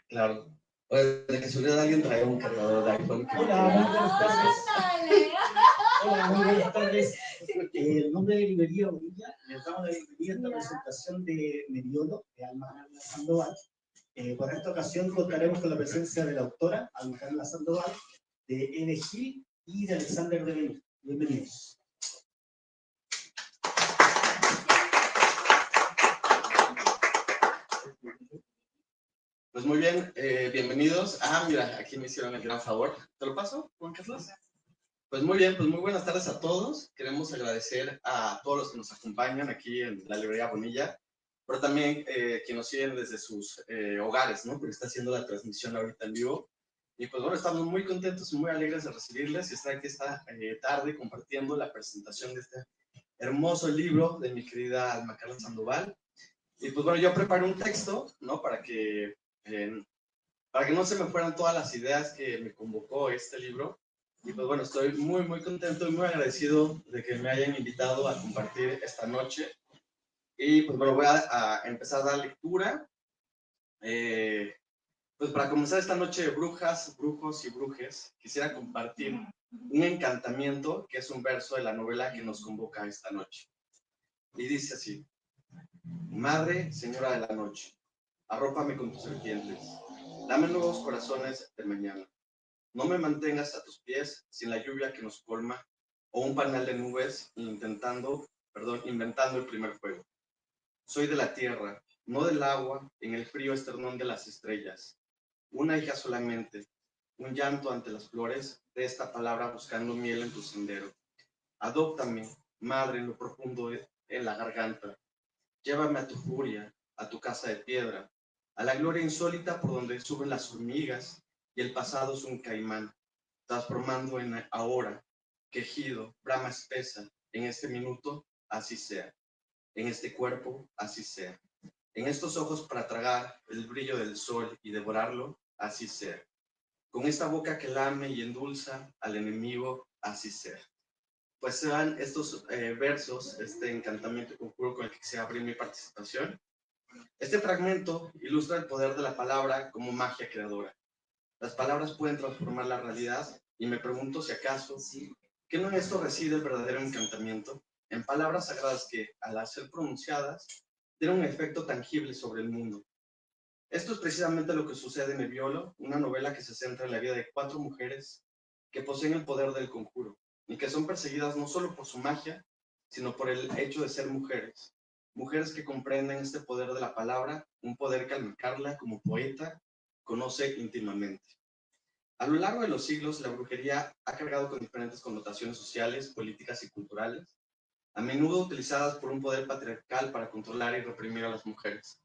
Claro. Oye, de casualidad alguien trae un cargador de iPhone. Hola, muy buenas tardes. Hola, muy buenas tardes. El nombre de Librería Bonilla, les damos la bienvenida a esta presentación de Mediolo, de Alma Carla Sandoval. Por esta ocasión contaremos con la presencia de la autora, Alma Carla Sandoval, de Eve Gil y de Alexander de Benú. Bienvenidos. Pues muy bien, bienvenidos. Mira, aquí me hicieron el gran favor. ¿Te lo paso, Juan Carlos? Pues muy bien, pues muy buenas tardes a todos. Queremos agradecer a todos los que nos acompañan aquí en la Librería Bonilla, pero también que nos siguen desde sus hogares, ¿no? Porque está haciendo la transmisión ahorita en vivo. Y pues bueno, estamos muy contentos y muy alegres de recibirles y estar aquí esta tarde compartiendo la presentación de este hermoso libro de mi querida Alma Carla Sandoval. Y pues bueno, yo preparé un texto, ¿no? Para que no se me fueran todas las ideas que me convocó este libro. Y pues bueno, estoy muy, muy contento y muy agradecido de que me hayan invitado a compartir esta noche. Y pues bueno, voy a empezar a dar lectura. Pues para comenzar esta noche de brujas, brujos y brujes, quisiera compartir un encantamiento, que es un verso de la novela que nos convoca esta noche. Y dice así: Madre, señora de la noche, arrópame con tus serpientes, dame nuevos corazones de mañana. No me mantengas a tus pies sin la lluvia que nos colma, o un panal de nubes inventando el primer fuego. Soy de la tierra, no del agua, en el frío esternón de las estrellas. Una hija solamente, un llanto ante las flores de esta palabra buscando miel en tu sendero. Adóptame, madre, en lo profundo en la garganta. Llévame a tu furia, a tu casa de piedra, a la gloria insólita por donde suben las hormigas y el pasado es un caimán, transformando en ahora, quejido, brama espesa, en este minuto, así sea, en este cuerpo, así sea, en estos ojos para tragar el brillo del sol y devorarlo, así sea, con esta boca que lame y endulza al enemigo, así sea. Pues sean estos versos, este encantamiento y conjuro con el que se abre mi participación. Este fragmento ilustra el poder de la palabra como magia creadora. Las palabras pueden transformar la realidad y me pregunto si acaso, ¿qué no en esto reside el verdadero encantamiento? En palabras sagradas que, al ser pronunciadas, tienen un efecto tangible sobre el mundo. Esto es precisamente lo que sucede en Nebbiolo, una novela que se centra en la vida de 4 mujeres que poseen el poder del conjuro y que son perseguidas no solo por su magia, sino por el hecho de ser mujeres. Mujeres que comprenden este poder de la palabra, un poder que Alma Carla, como poeta, conoce íntimamente. A lo largo de los siglos, la brujería ha cargado con diferentes connotaciones sociales, políticas y culturales, a menudo utilizadas por un poder patriarcal para controlar y reprimir a las mujeres.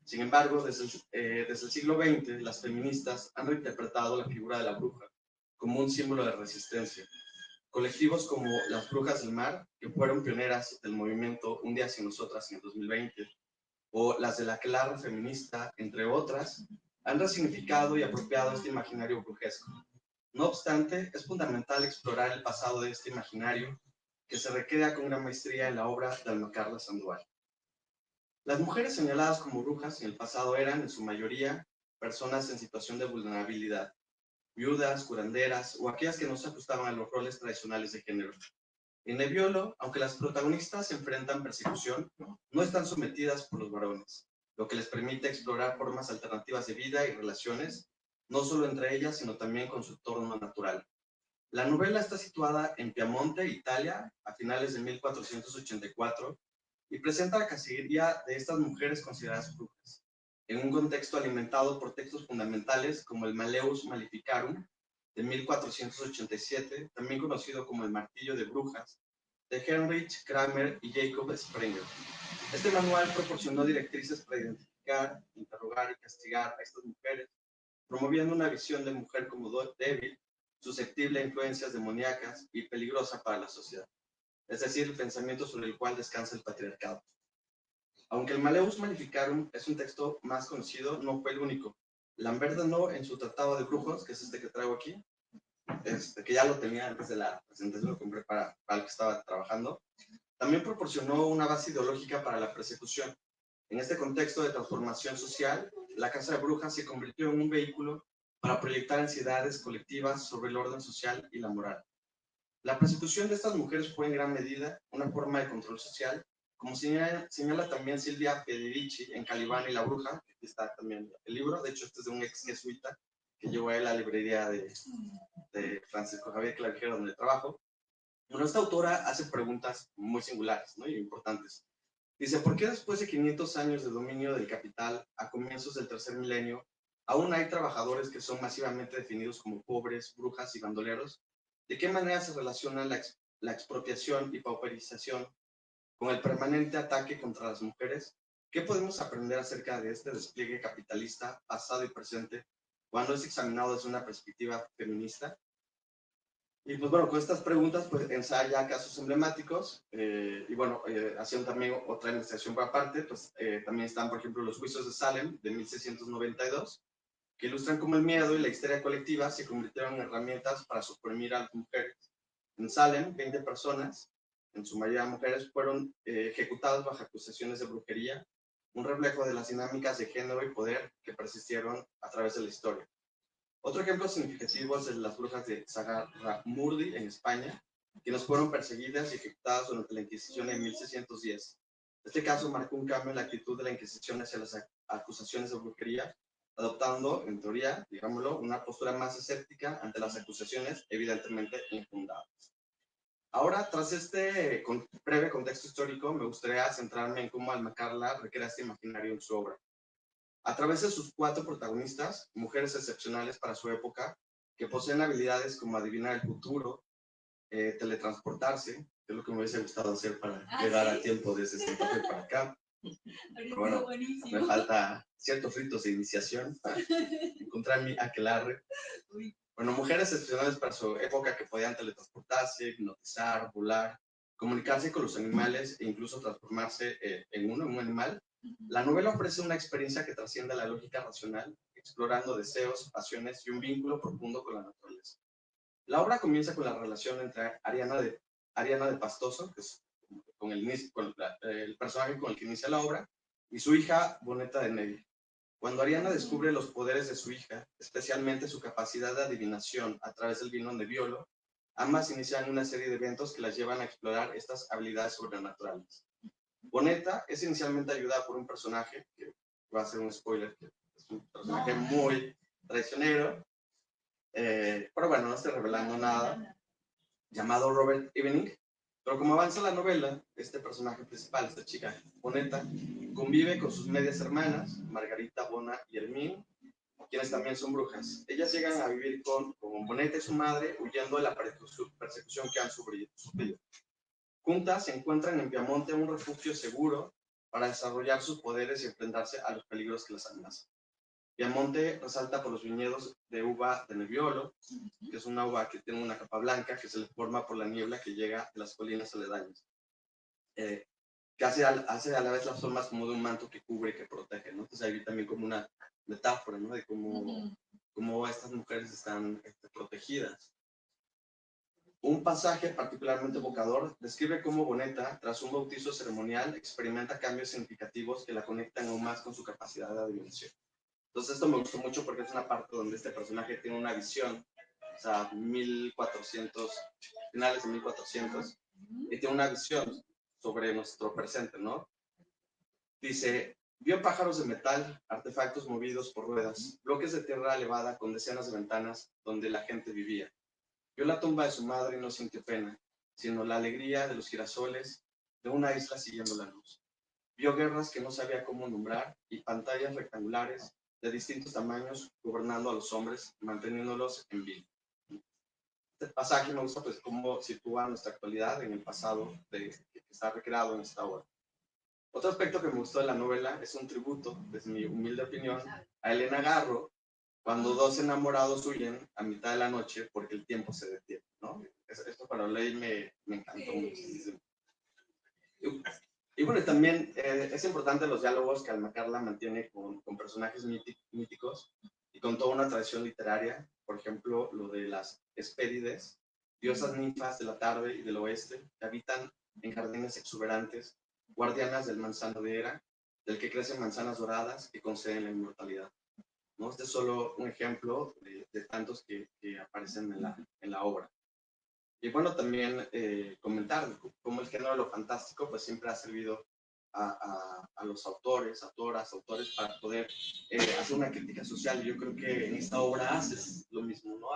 Sin embargo, desde el siglo XX, las feministas han reinterpretado la figura de la bruja como un símbolo de resistencia. Colectivos como las Brujas del Mar, que fueron pioneras del movimiento Un Día Sin Nosotras en el 2020, o las de la Clara Feminista, entre otras, han resignificado y apropiado este imaginario brujesco. No obstante, es fundamental explorar el pasado de este imaginario, que se recrea con gran maestría en la obra de Alma Carla Sandoval. Las mujeres señaladas como brujas en el pasado eran, en su mayoría, personas en situación de vulnerabilidad, viudas, curanderas o aquellas que no se ajustaban a los roles tradicionales de género. En Nebbiolo, aunque las protagonistas enfrentan persecución, no están sometidas por los varones, lo que les permite explorar formas alternativas de vida y relaciones, no solo entre ellas, sino también con su entorno natural. La novela está situada en Piamonte, Italia, a finales de 1484, y presenta la cacería de estas mujeres consideradas brujas, en un contexto alimentado por textos fundamentales como el Malleus Maleficarum de 1487, también conocido como el Martillo de Brujas, de Heinrich Kramer y Jacob Sprenger. Este manual proporcionó directrices para identificar, interrogar y castigar a estas mujeres, promoviendo una visión de mujer como débil, susceptible a influencias demoníacas y peligrosa para la sociedad, es decir, el pensamiento sobre el cual descansa el patriarcado. Aunque el Malleus Maleficarum es un texto más conocido, no fue el único. Lambert Denot, en su Tratado de Brujos, que es este que traigo aquí, que ya lo tenía antes de la presentación, lo compré para el que estaba trabajando, también proporcionó una base ideológica para la persecución. En este contexto de transformación social, la casa de brujas se convirtió en un vehículo para proyectar ansiedades colectivas sobre el orden social y la moral. La persecución de estas mujeres fue en gran medida una forma de control social, como señala también Silvia Federici en Calibán y la bruja. Aquí está también el libro, de hecho este es de un ex jesuita que llevó a la librería de Francisco Javier Clavijero, donde trabajo. Bueno, esta autora hace preguntas muy singulares, ¿no?, y importantes. Dice, ¿por qué después de 500 años de dominio del capital, a comienzos del tercer milenio, aún hay trabajadores que son masivamente definidos como pobres, brujas y bandoleros? ¿De qué manera se relaciona la expropiación y pauperización con el permanente ataque contra las mujeres? ¿Qué podemos aprender acerca de este despliegue capitalista, pasado y presente, cuando es examinado desde una perspectiva feminista? Y pues bueno, con estas preguntas pues ensaya casos emblemáticos y bueno, haciendo también otra investigación por aparte, pues también están por ejemplo los juicios de Salem de 1692, que ilustran cómo el miedo y la histeria colectiva se convirtieron en herramientas para suprimir a las mujeres. En Salem, 20 personas, en su mayoría mujeres, fueron ejecutadas bajo acusaciones de brujería, un reflejo de las dinámicas de género y poder que persistieron a través de la historia. Otro ejemplo significativo es el de las brujas de Sagarramurdi en España, quienes fueron perseguidas y ejecutadas durante la Inquisición en 1610. Este caso marcó un cambio en la actitud de la Inquisición hacia las acusaciones de brujería, adoptando, en teoría, digámoslo, una postura más escéptica ante las acusaciones evidentemente infundadas. Ahora, tras este breve contexto histórico, me gustaría centrarme en cómo Alma Carla recrea este imaginario en su obra. A través de sus 4 protagonistas, mujeres excepcionales para su época, que poseen habilidades como adivinar el futuro, teletransportarse, que es lo que me hubiese gustado hacer para llegar a tiempo desde Santa Fe para acá. Pero bueno, me falta ciertos ritos de iniciación para encontrar mi aquelarre. Bueno, mujeres excepcionales para su época que podían teletransportarse, hipnotizar, volar, comunicarse con los animales e incluso transformarse en un animal. La novela ofrece una experiencia que trasciende la lógica racional, explorando deseos, pasiones y un vínculo profundo con la naturaleza. La obra comienza con la relación entre Ariana de Pastoso, que es el personaje con el que inicia la obra, y su hija Boneta de Nevi. Cuando Ariana descubre los poderes de su hija, especialmente su capacidad de adivinación a través del vino Nebbiolo, ambas inician una serie de eventos que las llevan a explorar estas habilidades sobrenaturales. Boneta es inicialmente ayudada por un personaje, que va a ser un spoiler, que es un personaje muy traicionero, pero bueno, no estoy revelando nada, llamado Robert Evening. Pero como avanza la novela, este personaje principal, esta chica Boneta, convive con sus medias hermanas, Margarita, Bona y Hermín, quienes también son brujas. Ellas llegan a vivir con Boneta y su madre, huyendo de la persecución que han sufrido. Juntas se encuentran en Piamonte un refugio seguro para desarrollar sus poderes y enfrentarse a los peligros que las amenazan. Piamonte resalta por los viñedos de uva de Nebbiolo, que es una uva que tiene una capa blanca que se le forma por la niebla que llega de las colinas aledañas, que hace a la vez las formas como de un manto que cubre y que protege, ¿no? Entonces ahí también como una metáfora, ¿no?, de cómo estas mujeres están protegidas. Un pasaje particularmente evocador describe cómo Boneta, tras un bautizo ceremonial, experimenta cambios significativos que la conectan aún más con su capacidad de adivinación. Entonces esto me gustó mucho porque es una parte donde este personaje tiene una visión, o sea, 1400, finales de 1400, y tiene una visión sobre nuestro presente, ¿no? Dice, vio pájaros de metal, artefactos movidos por ruedas, bloques de tierra elevada con decenas de ventanas donde la gente vivía. Vio la tumba de su madre y no sintió pena, sino la alegría de los girasoles de una isla siguiendo la luz. Vio guerras que no sabía cómo nombrar y pantallas rectangulares de distintos tamaños gobernando a los hombres, manteniéndolos en vida. Este pasaje me gusta pues cómo sitúa nuestra actualidad en el pasado que está recreado en esta obra. Otro aspecto que me gustó de la novela es un tributo, desde mi humilde opinión, a Elena Garro, cuando 2 enamorados huyen a mitad de la noche porque el tiempo se detiene, ¿no? Esto para Ley me encantó muchísimo. Y bueno, también es importante los diálogos que Alma Carla mantiene con personajes míticos y con toda una tradición literaria. Por ejemplo, lo de las Hespérides, diosas ninfas de la tarde y del oeste, que habitan en jardines exuberantes, guardianas del manzano de Hera, del que crecen manzanas doradas que conceden la inmortalidad, ¿no? Este es solo un ejemplo de tantos que aparecen en la obra. Y bueno, también comentar cómo el género de lo fantástico pues siempre ha servido a los autores, autores para poder hacer una crítica social. Yo creo que en esta obra haces lo mismo, ¿no?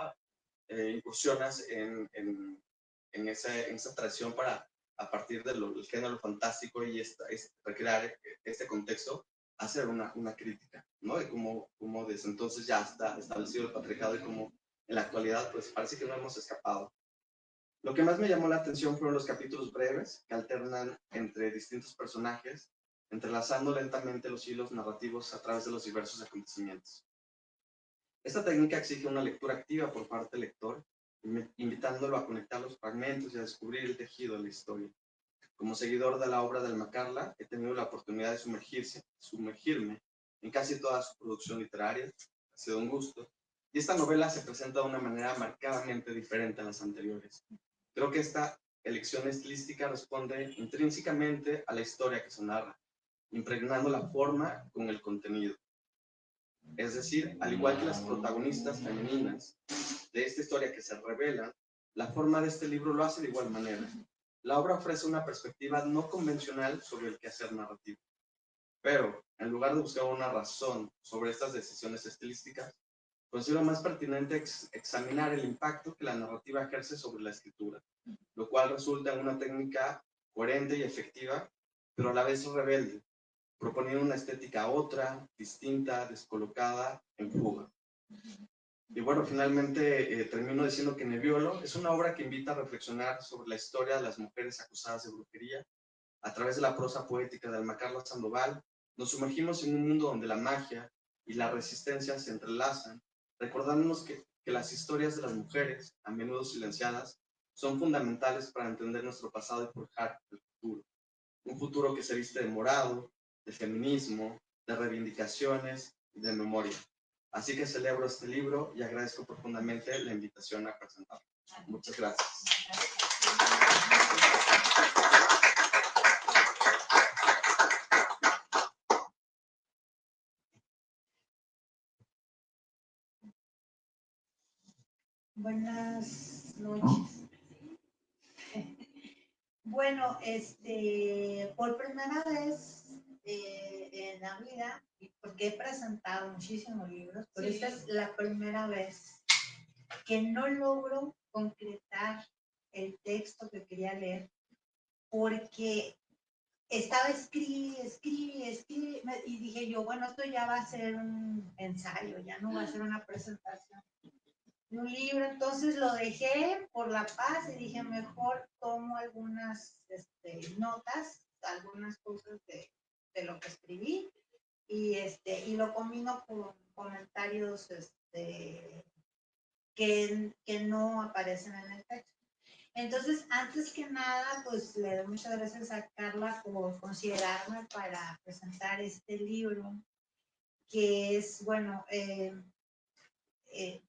Incursionas en esa tradición para, a partir del género fantástico y recrear este contexto, hacer una crítica, ¿no? De cómo desde entonces ya está establecido el patriarcado y cómo en la actualidad pues parece que no hemos escapado. Lo que más me llamó la atención fueron los capítulos breves que alternan entre distintos personajes, entrelazando lentamente los hilos narrativos a través de los diversos acontecimientos. Esta técnica exige una lectura activa por parte del lector, invitándolo a conectar los fragmentos y a descubrir el tejido de la historia. Como seguidor de la obra de Alma Carla, he tenido la oportunidad de sumergirme en casi toda su producción literaria, ha sido un gusto, y esta novela se presenta de una manera marcadamente diferente a las anteriores. Creo que esta elección estilística responde intrínsecamente a la historia que se narra, impregnando la forma con el contenido. Es decir, al igual que las protagonistas femeninas de esta historia que se revelan, la forma de este libro lo hace de igual manera. La obra ofrece una perspectiva no convencional sobre el quehacer narrativo. Pero, en lugar de buscar una razón sobre estas decisiones estilísticas, considero más pertinente examinar el impacto que la narrativa ejerce sobre la escritura, lo cual resulta en una técnica coherente y efectiva, pero a la vez rebelde, proponiendo una estética otra, distinta, descolocada, en fuga. Y bueno, finalmente termino diciendo que Nebbiolo es una obra que invita a reflexionar sobre la historia de las mujeres acusadas de brujería. A través de la prosa poética de Alma Carla Sandoval, nos sumergimos en un mundo donde la magia y la resistencia se entrelazan, recordándonos que las historias de las mujeres, a menudo silenciadas, son fundamentales para entender nuestro pasado y forjar el futuro. Un futuro que se viste de morado, de feminismo, de reivindicaciones y de memoria. Así que celebro este libro y agradezco profundamente la invitación a presentarlo. Muchas gracias. Buenas noches. Bueno, por primera vez en la vida, porque he presentado muchísimos libros, pero esta es la primera vez que no logro concretar el texto que quería leer, porque estaba escribe, y dije yo, bueno, esto ya va a ser un ensayo, ya no va a ser una presentación de un libro, entonces lo dejé por la paz y dije, mejor tomo algunas notas, algunas cosas de lo que escribí, y lo combino con comentarios que no aparecen en el texto. Entonces, antes que nada, pues le doy muchas gracias a Carla por considerarme para presentar este libro, que es, bueno,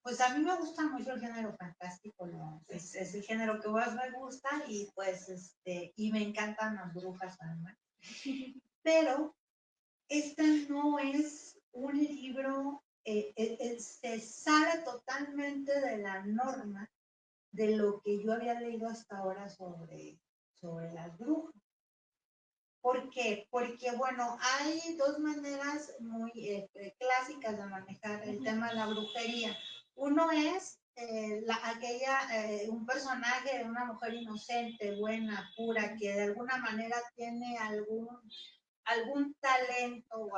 pues a mí me gusta mucho el género fantástico, ¿no? Es el género que más me gusta y pues, y me encantan las brujas además. Pero este no es un libro, se sale totalmente de la norma de lo que yo había leído hasta ahora sobre las brujas. ¿Por qué? Porque, bueno, hay dos maneras muy clásicas de manejar el tema de la brujería. Uno es un personaje de una mujer inocente, buena, pura, que de alguna manera tiene algún talento o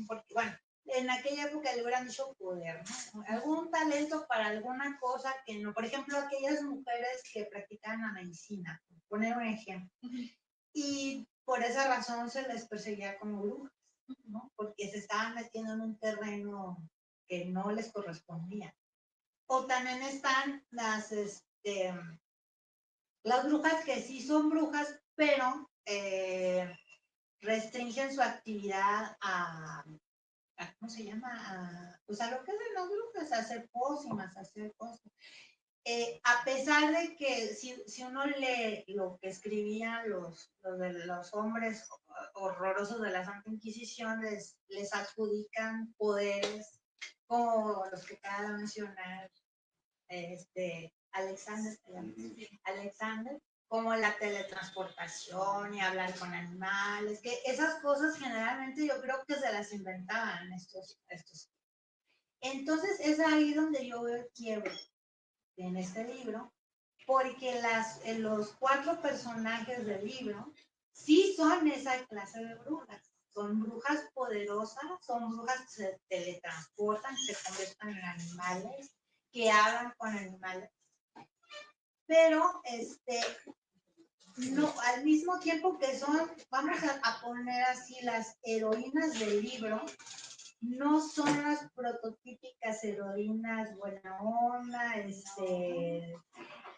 porque, bueno, en aquella época le hubieran dicho poder, ¿no? Algún talento para alguna cosa que no, por ejemplo, aquellas mujeres que practican la medicina, por poner un ejemplo. Y por esa razón se les perseguía como brujas, ¿no? Porque se estaban metiendo en un terreno que no les correspondía. O también están las brujas que sí son brujas, pero restringen su actividad a ¿cómo se llama? Pues a lo que hacen las brujas, a hacer pócimas, a hacer cosas. A pesar de que si uno lee lo que escribían los hombres horrorosos de la Santa Inquisición les adjudican poderes como los que acaba de mencionar Alexander, Alexander, como la teletransportación y hablar con animales, que esas cosas generalmente yo creo que se las inventaban estos. Entonces es ahí donde yo veo el quiebre en este libro, porque los 4 personajes del libro sí son esa clase de brujas. Son brujas poderosas, son brujas que se teletransportan, se convierten en animales, que hablan con animales. Pero no, al mismo tiempo que son, vamos a poner así, las heroínas del libro, no son las prototípicas heroínas buena onda,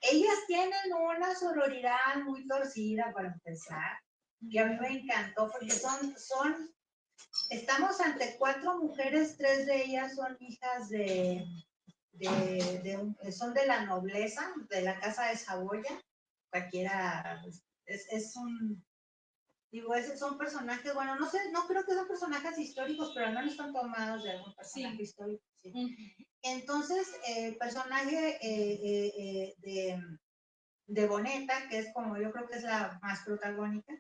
ellas tienen una sororidad muy torcida para empezar, que a mí me encantó porque estamos ante 4 mujeres, 3 de ellas son hijas son de la nobleza, de la casa de Saboya, cualquiera, son personajes, bueno, no sé, no creo que son personajes históricos, pero al menos están tomados de algún personaje histórico. Sí. Entonces, el personaje de Boneta, que es como yo creo que es la más protagónica,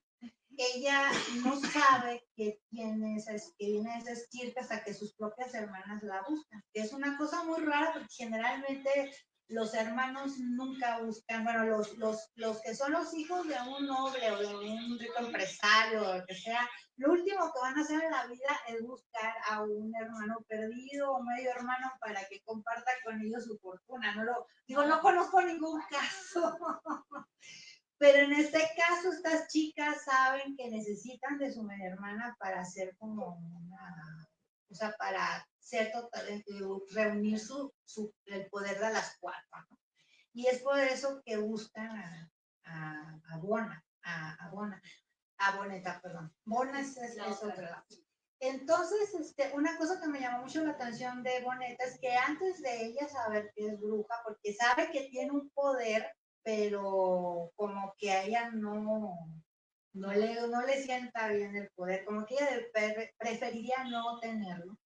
ella no sabe que viene esa estirpe hasta que sus propias hermanas la buscan, que es una cosa muy rara porque generalmente los hermanos nunca buscan, bueno, los que son los hijos de un noble o de un rico empresario o lo que sea, lo último que van a hacer en la vida es buscar a un hermano perdido o medio hermano para que comparta con ellos su fortuna. No conozco ningún caso. Pero en este caso, estas chicas saben que necesitan de su media hermana para hacer como para ser totalmente, reunir el poder de las 4, ¿no? Y es por eso que buscan a Boneta, perdón. Bona es otra. Entonces, una cosa que me llamó mucho la atención de Boneta es que antes de ella saber que es bruja, porque sabe que tiene un poder, pero como que a ella no le sienta bien el poder, como que ella preferiría no tenerlo.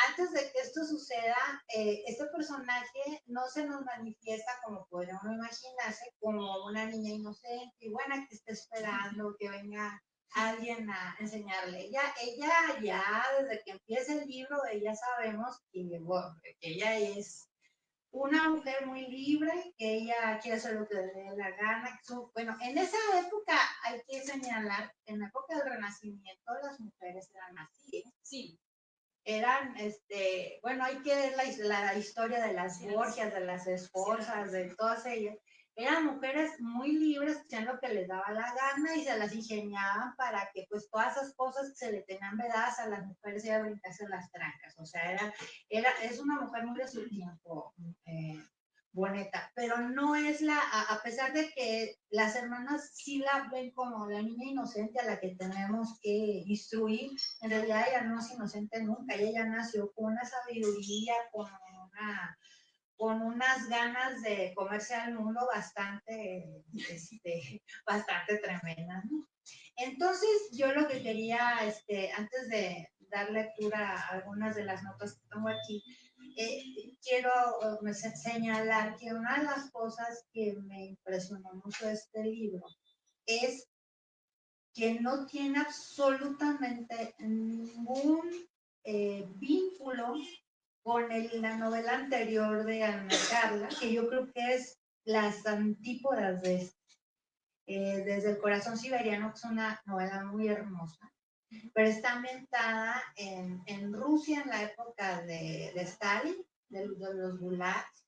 Antes de que esto suceda, este personaje no se nos manifiesta como podríamos imaginarse, como una niña inocente y buena que está esperando que venga alguien a enseñarle. Ella ya desde que empieza el libro, ya sabemos que ella es una mujer muy libre, que ella quiere hacer lo que le dé la gana. Bueno, en esa época hay que señalar, en la época del Renacimiento las mujeres eran así, ¿eh? Sí. Eran, bueno, hay que ver la historia de las Borgias, de las Esforzas, de todas ellas. Eran mujeres muy libres, hacían lo que les daba la gana y se las ingeniaban para que pues todas esas cosas que se le tenían vedadas a las mujeres iban a brincarse las trancas. O sea, es una mujer muy de su tiempo, Boneta, pero no es a pesar de que las hermanas sí la ven como la niña inocente a la que tenemos que instruir, en realidad ella no es inocente nunca, ella nació con una sabiduría, con unas ganas de comerse al mundo bastante tremendas, ¿no? Entonces, yo lo que quería, antes de dar lectura a algunas de las notas que tengo aquí, quiero señalar que una de las cosas que me impresionó mucho de este libro es que no tiene absolutamente ningún vínculo con la novela anterior de Ana Carla, que yo creo que es las antípodas de esta. Desde el corazón siberiano, que es una novela muy hermosa, pero está ambientada en Rusia en la época de Stalin, de los gulags,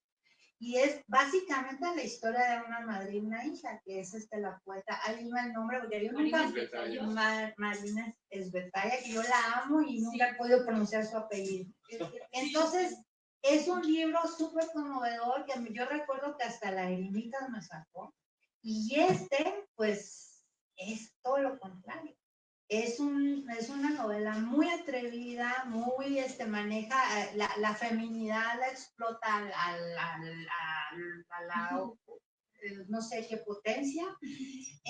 y es básicamente la historia de una madre y una hija, que es la poeta, ahí va el nombre, porque yo nunca, Marina Svetaeva, que yo la amo y nunca he podido pronunciar su apellido. Entonces, es un libro súper conmovedor, que yo recuerdo que hasta lagrimitas me sacó, y pues, es todo lo contrario. Es una novela muy atrevida, muy, maneja la feminidad, la explota no sé qué potencia.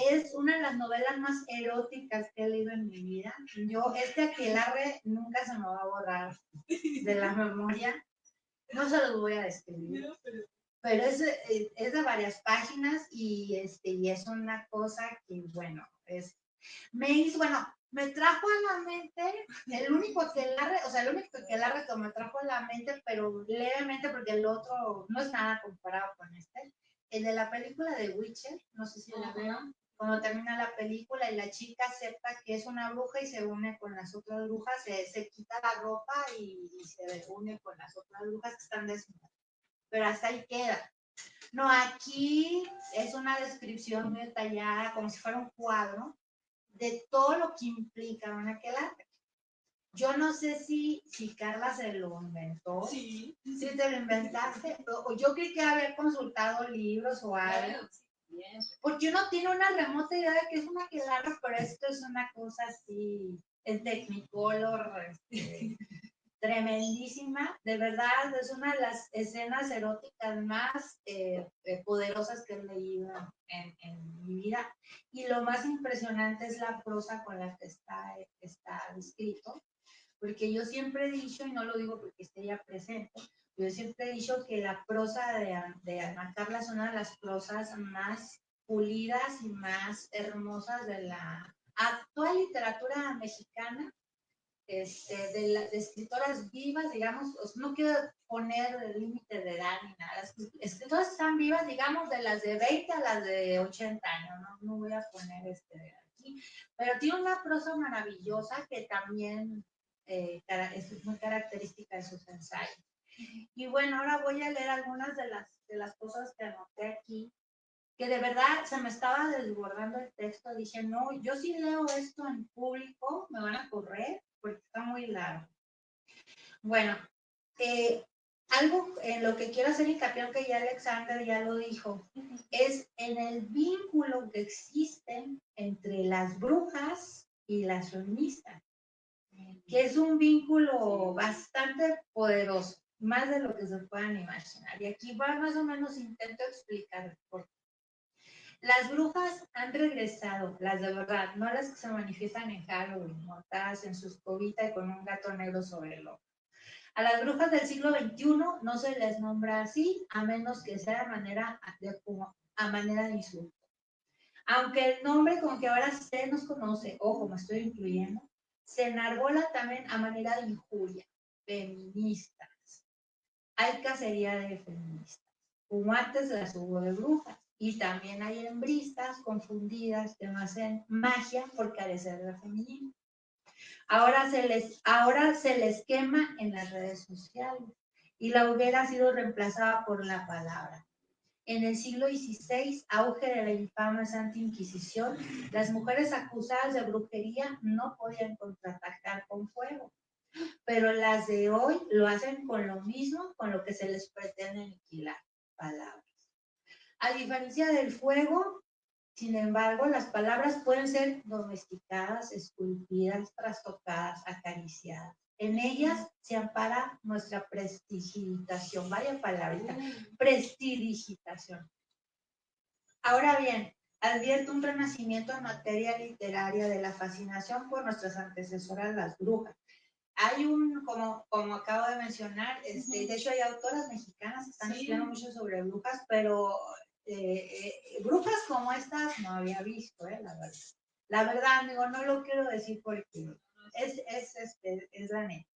Es una de las novelas más eróticas que he leído en mi vida. Yo, aquelarre nunca se me va a borrar de la memoria. No se los voy a describir. Pero es de varias páginas y es una cosa que, bueno, me trajo a la mente el único aquelarre que me trajo a la mente, pero levemente, porque el otro no es nada comparado con el de la película de Witcher, no sé si la vieron, cuando termina la película y la chica acepta que es una bruja y se une con las otras brujas, se quita la ropa y se une con las otras brujas que están desnudas. Pero hasta ahí queda. No, aquí es una descripción muy detallada, como si fuera un cuadro, de todo lo que implica un aquelarre. Yo no sé si Carla se lo inventó. Sí. Si te lo inventaste. O yo creí que había consultado libros o algo. Bien. Porque uno tiene una remota idea de que es un aquelarre, pero esto es una cosa así, es Technicolor, tremendísima. De verdad, es una de las escenas eróticas más poderosas que he leído en mi vida. Y lo más impresionante es la prosa con la que está escrito. Porque yo siempre he dicho, y no lo digo porque esté ya presente, yo siempre he dicho que la prosa de Ana Carla es una de las prosas más pulidas y más hermosas de la actual literatura mexicana, de escritoras vivas, digamos. No quiero poner el límite de edad ni nada, las escritoras están vivas, digamos, de las de 20 a las de 80 años, no voy a poner aquí, pero tiene una prosa maravillosa que también es muy característica de sus ensayos. Y bueno, ahora voy a leer algunas de las cosas que anoté aquí, que de verdad se me estaba desbordando el texto. Dije, no, yo si leo esto en público, me van a correr, porque está muy largo. Bueno, algo en lo que quiero hacer hincapié, aunque ya Alexander ya lo dijo, es en el vínculo que existe entre las brujas y las feministas, que es un vínculo bastante poderoso, más de lo que se puedan imaginar. Y aquí va más o menos, intento explicar por qué. Las brujas han regresado, las de verdad, no las que se manifiestan en Halloween, montadas en su escobita y con un gato negro sobre el ojo. A las brujas del siglo XXI no se les nombra así, a menos que sea a manera de insulto. Aunque el nombre con que ahora se nos conoce, ojo, me estoy incluyendo, se enarbola también a manera de injuria. Feministas. Hay cacería de feministas, como antes las hubo de brujas. Y también hay hembristas confundidas que no hacen magia por carecer de femenino. Ahora se les quema en las redes sociales y la hoguera ha sido reemplazada por la palabra. En el siglo XVI, auge de la infame Santa Inquisición, las mujeres acusadas de brujería no podían contraatacar con fuego, pero las de hoy lo hacen con lo mismo con lo que se les pretende aniquilar, palabras. A diferencia del fuego, sin embargo, las palabras pueden ser domesticadas, esculpidas, trastocadas, acariciadas. En ellas se ampara nuestra prestidigitación. Vaya palabrita, prestidigitación. Ahora bien, advierto un renacimiento en materia literaria de la fascinación por nuestras antecesoras las brujas. Hay como acabo de mencionar, de hecho hay autoras mexicanas que están escribiendo mucho sobre brujas, pero brujas como estas no había visto, la verdad. La verdad, amigo, no lo quiero decir porque es la neta.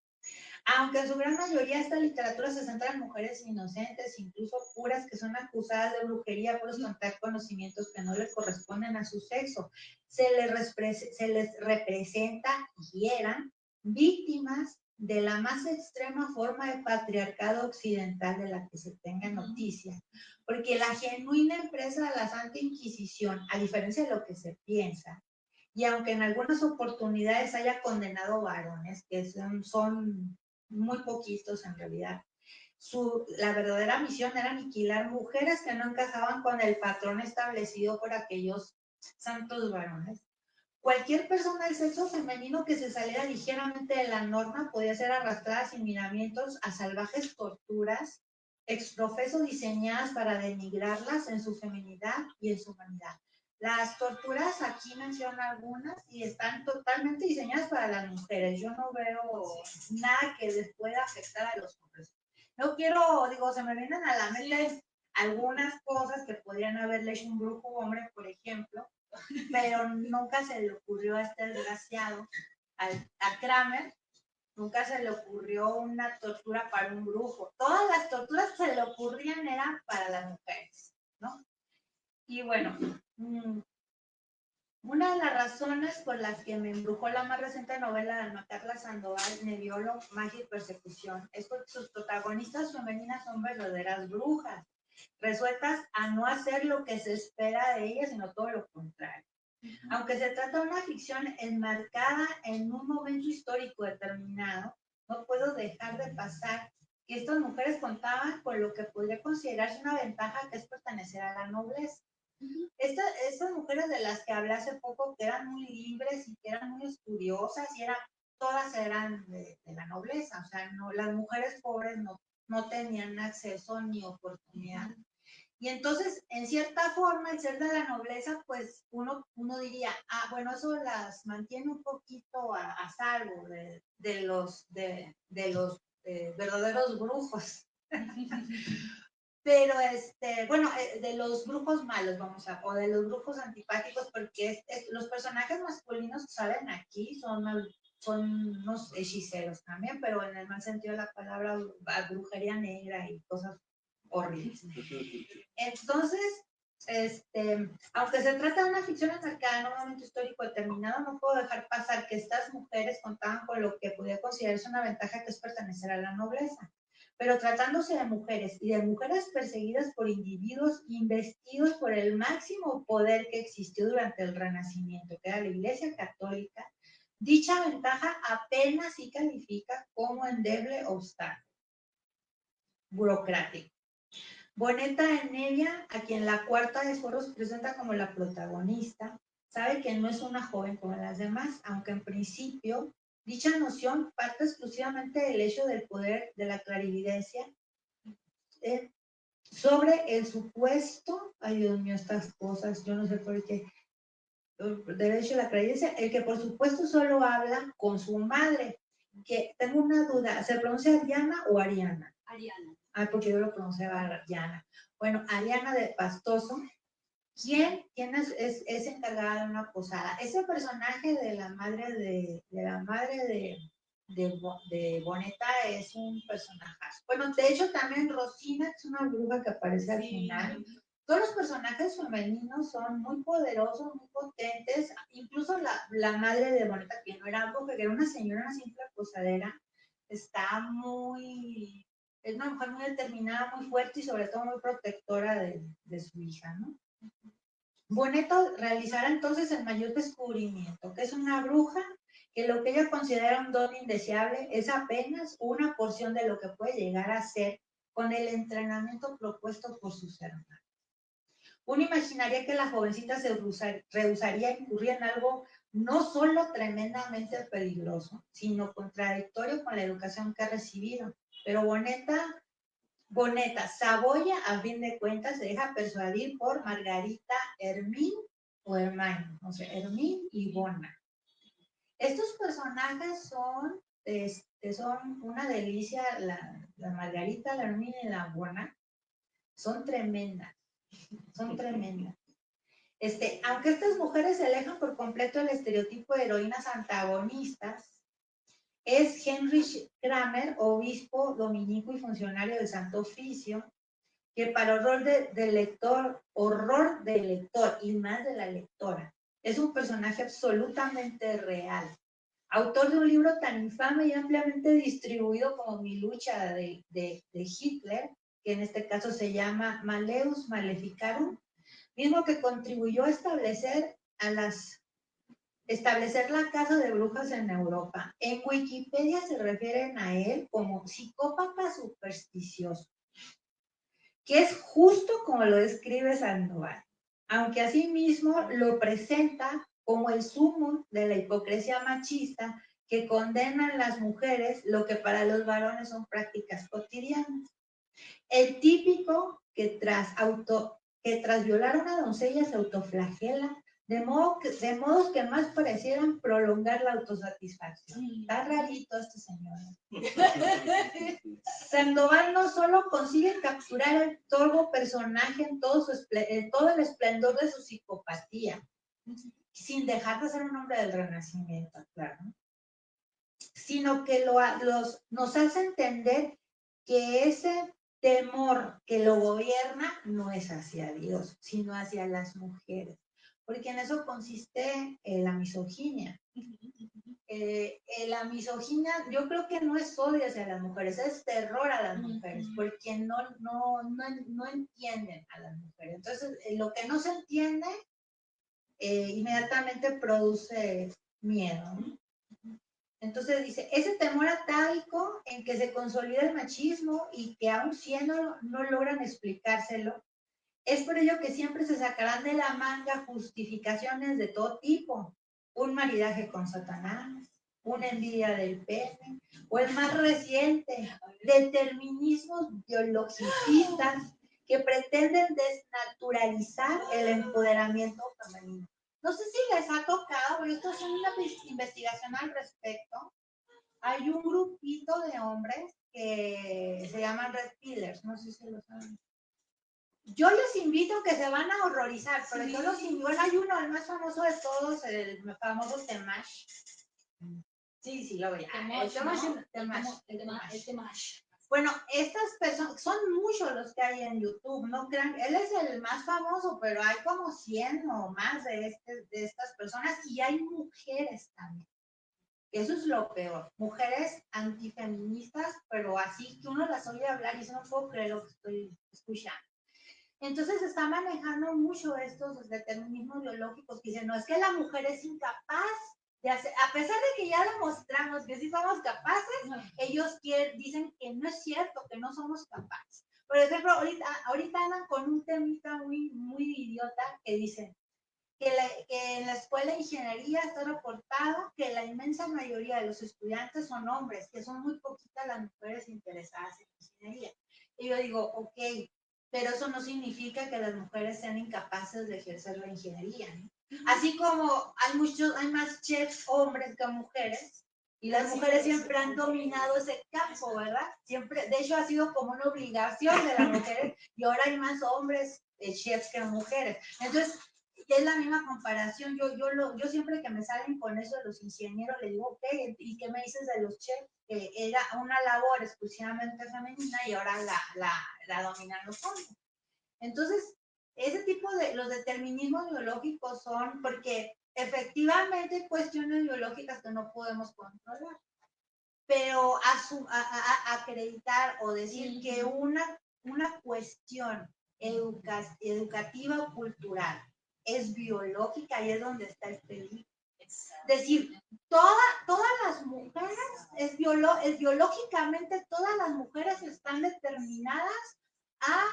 Aunque en su gran mayoría esta literatura se centra en mujeres inocentes, incluso puras, que son acusadas de brujería por ostentar conocimientos que no les corresponden a su sexo, se les representa y eran víctimas de la más extrema forma de patriarcado occidental de la que se tenga noticia, porque la genuina empresa de la Santa Inquisición, a diferencia de lo que se piensa, y aunque en algunas oportunidades haya condenado varones, que son muy poquitos en realidad, la verdadera misión era aniquilar mujeres que no encajaban con el patrón establecido por aquellos santos varones. Cualquier persona del sexo femenino que se saliera ligeramente de la norma podía ser arrastrada sin miramientos a salvajes torturas exprofeso diseñadas para denigrarlas en su feminidad y en su humanidad. Las torturas aquí menciono algunas y están totalmente diseñadas para las mujeres. Yo no veo nada que les pueda afectar a los hombres. No quiero, digo, se me vienen a la mente algunas cosas que podrían haberle hecho un brujo hombre, por ejemplo, pero nunca se le ocurrió a este desgraciado, a Kramer, nunca se le ocurrió una tortura para un brujo. Todas las torturas que se le ocurrían eran para las mujeres, ¿no? Y bueno, una de las razones por las que me embrujó la más reciente novela de Alma Carla Sandoval, Nebbiolo, Magia y Persecución, es porque sus protagonistas femeninas son verdaderas brujas, resueltas a no hacer lo que se espera de ellas, sino todo lo contrario. Aunque se trata de una ficción enmarcada en un momento histórico determinado, no puedo dejar de pasar que estas mujeres contaban con lo que podría considerarse una ventaja, que es pertenecer a la nobleza. Estas mujeres de las que hablé hace poco, que eran muy libres y que eran muy estudiosas, y todas eran de la nobleza, o sea, no, las mujeres pobres no tenían acceso ni oportunidad. Y entonces, en cierta forma, el ser de la nobleza, pues uno diría, bueno, eso las mantiene un poquito a salvo de los verdaderos brujos. Pero, bueno, de los brujos malos, o de los brujos antipáticos, porque los personajes masculinos que salen aquí son unos hechiceros también, pero en el mal sentido de la palabra, brujería negra y cosas horribles. Entonces, aunque se trata de una ficción enmarcada en un momento histórico determinado, no puedo dejar pasar que estas mujeres contaban con lo que podía considerarse una ventaja, que es pertenecer a la nobleza. Pero tratándose de mujeres y de mujeres perseguidas por individuos investidos por el máximo poder que existió durante el Renacimiento, que era la Iglesia Católica, dicha ventaja apenas sí califica como endeble obstáculo burocrático. Boneta Enevia, a quien la Cuarta de Foros presenta como la protagonista, sabe que no es una joven como las demás, aunque en principio dicha noción parte exclusivamente del hecho del poder de la clarividencia sobre el supuesto, ay Dios mío, estas cosas, yo no sé por qué, del hecho de la clarividencia, el que por supuesto solo habla con su madre, que tengo una duda, ¿se pronuncia Diana o Ariana? Ariana. Porque yo lo pronunciaba Ariana. Bueno, Ariana de Pastoso, ¿quién es encargada de una posada? Ese personaje de la madre de Boneta es un personaje. Bueno, de hecho también Rosina, que es una bruja que aparece al final. Todos los personajes femeninos son muy poderosos, muy potentes. Incluso la madre de Boneta, que no era bruja, que era una señora, una simple posadera, está es una mujer muy determinada, muy fuerte y sobre todo muy protectora de su hija, ¿no? Boneta realizará entonces el mayor descubrimiento, que es una bruja, que lo que ella considera un don indeseable es apenas una porción de lo que puede llegar a ser con el entrenamiento propuesto por sus hermanos. Uno imaginaría que la jovencita se rehusaría a incurrir en algo no solo tremendamente peligroso, sino contradictorio con la educación que ha recibido. Pero Boneta Saboya, a fin de cuentas, se deja persuadir por Margarita Hermín o Hermine, o sea, Hermín y Bona. Estos personajes son una delicia, la Margarita, la Hermín y la Bona, son tremendas. Aunque estas mujeres se alejan por completo del estereotipo de heroínas antagonistas, es Heinrich Kramer, obispo dominico y funcionario del Santo Oficio, que para horror del lector y más de la lectora, es un personaje absolutamente real. Autor de un libro tan infame y ampliamente distribuido como Mi lucha de Hitler, que en este caso se llama Malleus Maleficarum, mismo que contribuyó a establecer la casa de brujas en Europa. En Wikipedia se refieren a él como psicópata supersticioso, que es justo como lo describe Sandoval, aunque asimismo lo presenta como el sumo de la hipocresía machista que condenan las mujeres lo que para los varones son prácticas cotidianas. El típico que tras violar a una doncella se autoflagela, de modos que más parecieran prolongar la autosatisfacción. Está rarito este señor. Sandoval no solo consigue capturar el torvo personaje en todo el esplendor de su psicopatía, sin dejar de ser un hombre del Renacimiento, claro, sino que nos hace entender que ese temor que lo gobierna no es hacia Dios, sino hacia las mujeres, porque en eso consiste la misoginia. La misoginia, yo creo que no es odio hacia las mujeres, es terror a las mujeres, porque no entienden a las mujeres. Entonces, lo que no se entiende inmediatamente produce miedo, ¿no? Entonces dice, ese temor atávico en que se consolida el machismo y que aún siendo no logran explicárselo, es por ello que siempre se sacarán de la manga justificaciones de todo tipo. Un maridaje con Satanás, una envidia del pene, o el más reciente, determinismos biologicistas que pretenden desnaturalizar el empoderamiento femenino. No sé si les ha tocado, pero esto es una investigación al respecto. Hay un grupito de hombres que se llaman Red Pillers, no sé si lo saben. Yo los invito a que se van a horrorizar, pero yo los invito, bueno, hay uno, el más famoso de todos, el famoso Temash. Sí, lo voy a... El Temash. Bueno, estas personas, son muchos los que hay en YouTube, no crean, él es el más famoso, pero hay como 100 o más de estas personas, y hay mujeres también. Eso es lo peor, mujeres antifeministas, pero así que uno las oye hablar y dice, no puedo creer lo que estoy escuchando. Entonces se está manejando mucho estos determinismos biológicos que dicen, no, es que la mujer es incapaz de hacer, a pesar de que ya lo mostramos que sí somos capaces, ellos dicen que no es cierto, que no somos capaces. Por ejemplo, ahorita andan con un temita muy, muy idiota que dicen que en la escuela de ingeniería está reportado que la inmensa mayoría de los estudiantes son hombres, que son muy poquitas las mujeres interesadas en ingeniería. Y yo digo, ok, pero eso no significa que las mujeres sean incapaces de ejercer la ingeniería, ¿no? Así como hay más chefs hombres que mujeres, y las mujeres siempre han dominado ese campo, ¿verdad? Siempre, de hecho, ha sido como una obligación de las mujeres, y ahora hay más hombres chefs que mujeres. Entonces, es la misma comparación. Yo siempre que me salen con eso de los ingenieros, le digo, ok, ¿y qué me dices de los chefs? Que era una labor exclusivamente femenina y ahora la dominan los hombres. Entonces, ese tipo de, los determinismos biológicos son, porque efectivamente hay cuestiones biológicas que no podemos controlar, pero acreditar o decir que una cuestión educativa o cultural es biológica y es donde está el peligro. Es decir, todas las mujeres, biológicamente todas las mujeres están determinadas a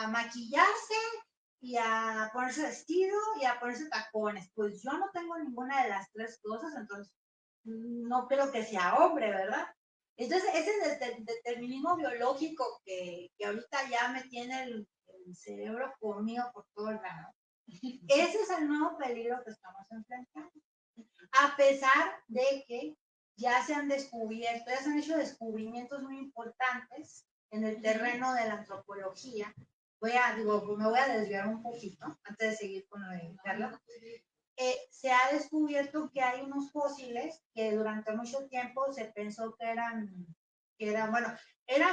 maquillarse y a ponerse vestido y a ponerse tacones. Pues yo no tengo ninguna de las tres cosas, entonces no creo que sea hombre, ¿verdad? Entonces, ese determinismo biológico que ahorita ya me tiene el cerebro comido por todos lados, ese es el nuevo peligro que estamos enfrentando. A pesar de que ya se han hecho descubrimientos muy importantes en el terreno de la antropología. Me voy a desviar un poquito antes de seguir con lo de Carla. Se ha descubierto que hay unos fósiles que durante mucho tiempo se pensó que eran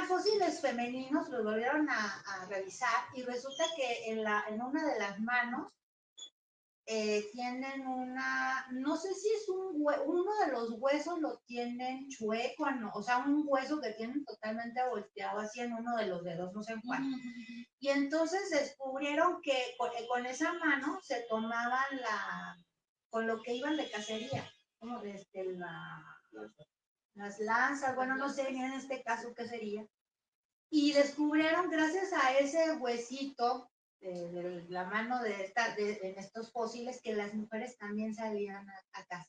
fósiles femeninos, los volvieron a revisar y resulta que en una de las manos tienen no sé si es uno de los huesos lo tienen chueco, no, o sea, un hueso que tienen totalmente volteado así en uno de los dedos, no sé en cuál. Y entonces descubrieron que con esa mano se tomaban con lo que iban de cacería, como las lanzas, bueno, no sé bien en este caso qué sería. Y descubrieron gracias a ese huesito de la mano en estos fósiles que las mujeres también salían a caza.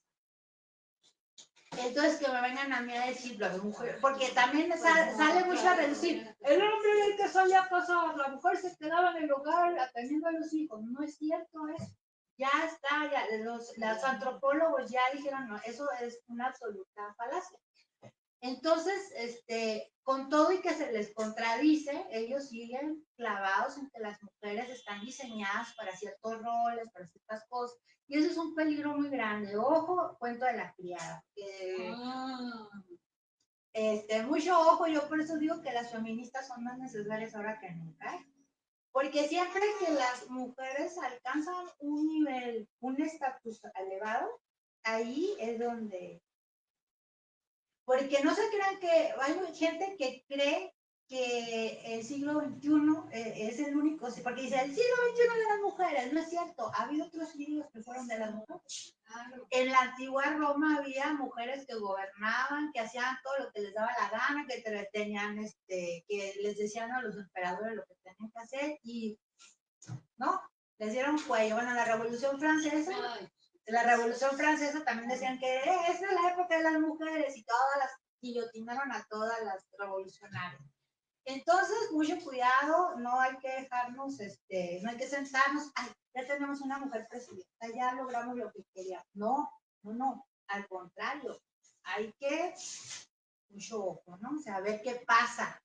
Entonces que me vengan a mí a decir las mujeres, porque también sale mucho a reducir. El hombre era el que salía a casar, la mujer se quedaba en el hogar atendiendo a los hijos. No es cierto eso. Ya está, ya los antropólogos ya dijeron, no, eso es una absoluta falacia. Entonces, con todo y que se les contradice, ellos siguen clavados en que las mujeres están diseñadas para ciertos roles, para ciertas cosas, y eso es un peligro muy grande. Ojo, cuento de la criada. Mucho ojo, yo por eso digo que las feministas son más necesarias ahora que nunca, ¿eh? Porque siempre que las mujeres alcanzan un nivel, un estatus elevado, ahí es donde... Porque no se crean que hay gente que cree que el siglo XXI es el único, porque dice, el siglo XXI de las mujeres, no es cierto, ha habido otros siglos que fueron de las mujeres. Claro. En la antigua Roma había mujeres que gobernaban, que hacían todo lo que les daba la gana, que tenían, que les decían a los emperadores lo que tenían que hacer, y, ¿no? Les dieron cuello. Bueno, la Revolución Francesa... La Revolución Francesa también decían que esa es la época de las mujeres y todas las guillotinaron a todas las revolucionarias. Entonces, mucho cuidado, no hay que dejarnos, no hay que sentarnos, ay, ya tenemos una mujer presidenta, ya logramos lo que queríamos. No, al contrario, hay que, mucho ojo, ¿no? O sea, a ver qué pasa,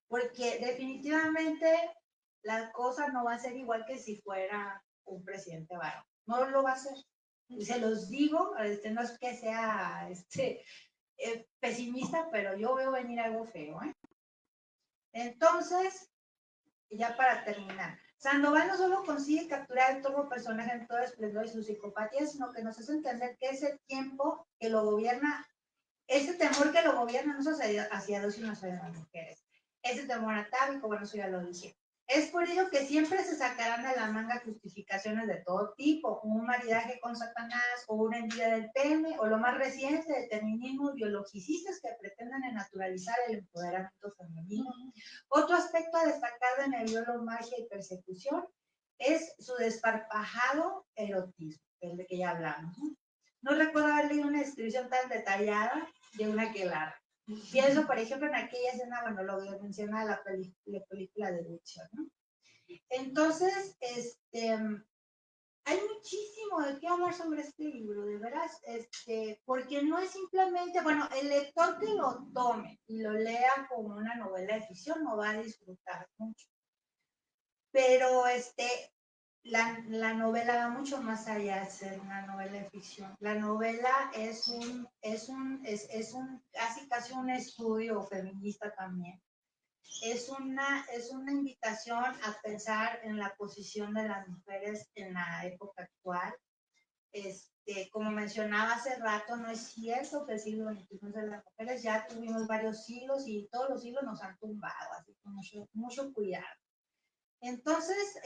porque definitivamente la cosa no va a ser igual que si fuera un presidente varón, no lo va a ser. Se los digo, no es que sea pesimista, pero yo veo venir algo feo, ¿eh? Entonces, ya para terminar, Sandoval no solo consigue capturar el turbo personaje en todo esplendor y su psicopatía, sino que nos hace entender que ese tiempo que lo gobierna, ese temor que lo gobierna no es hacia Dios, sino hacia las mujeres. Ese temor atávico, bueno, eso ya lo dije. Es por ello que siempre se sacarán de la manga justificaciones de todo tipo, como un maridaje con Satanás, o una envidia del pene, o lo más reciente, determinismos biologicistas que pretenden naturalizar el empoderamiento femenino. Otro aspecto a destacar de Nebbiolo, magia y persecución es su desparpajado erotismo, el de que ya hablamos. No recuerdo haber leído una descripción tan detallada de una aquelarre. Pienso, por ejemplo, en aquella escena, bueno, lo que menciona la película de Witcher, ¿no? Entonces, hay muchísimo de qué hablar sobre este libro, de veras, porque no es simplemente, bueno, el lector que lo tome y lo lea como una novela de ficción no va a disfrutar mucho. Pero la novela va mucho más allá de ser una novela de ficción. La novela es casi un estudio feminista también. Es una invitación a pensar en la posición de las mujeres en la época actual. Como mencionaba hace rato, no es cierto que el siglo XXI es de las mujeres, ya tuvimos varios siglos y todos los siglos nos han tumbado, así que mucho cuidado. Entonces,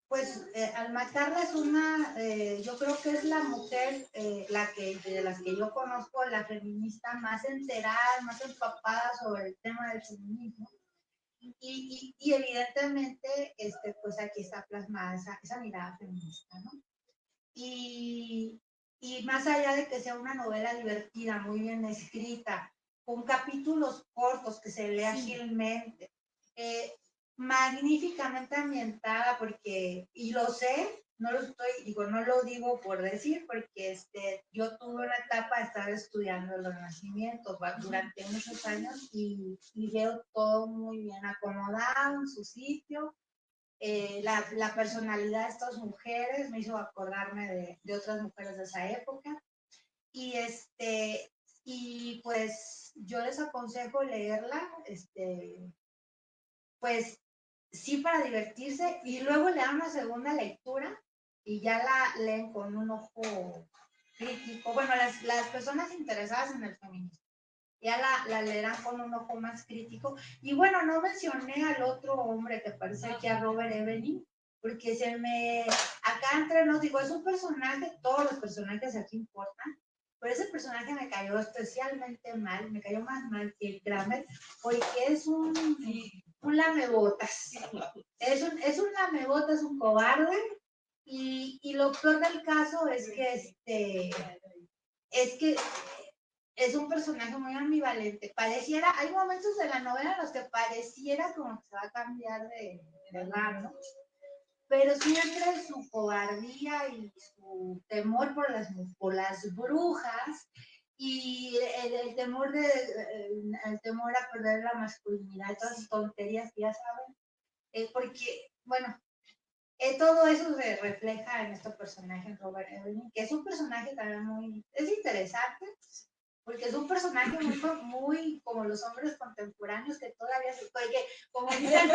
pues Alma Carla es una, yo creo que es la mujer, de las que yo conozco, la feminista más enterada, más empapada sobre el tema del feminismo. Y evidentemente, pues aquí está plasmada esa mirada feminista, ¿no? Y más allá de que sea una novela divertida, muy bien escrita, con capítulos cortos que se lee ágilmente, magníficamente ambientada, porque, y lo sé, no lo digo por decir, porque yo tuve una etapa de estar estudiando los Renacimientos durante muchos años y veo todo muy bien acomodado en su sitio. La personalidad de estas mujeres me hizo acordarme de otras mujeres de esa época. Y pues yo les aconsejo leerla, pues sí, para divertirse, y luego le dan una segunda lectura y ya la leen con un ojo crítico. Bueno, las personas interesadas en el feminismo ya la leerán con un ojo más crítico. Y bueno, no mencioné al otro hombre que parece aquí, a Robert Evelyn, porque acá entre nos digo, es un personaje, todos los personajes aquí importan, pero ese personaje me cayó especialmente mal, me cayó más mal que el Kramer, porque es un lamebotas. Es un lamebotas, es un cobarde, y lo peor del caso es que es un personaje muy ambivalente. Pareciera, hay momentos de la novela en los que pareciera como que se va a cambiar de mano, pero siempre su cobardía y su temor por las brujas y el temor el temor a perder la masculinidad, todas esas tonterías que ya saben, porque, bueno, todo eso se refleja en este personaje, en Robert Evelyn, que es un personaje también es interesante, porque es un personaje muy como los hombres contemporáneos que todavía se puede, como dicen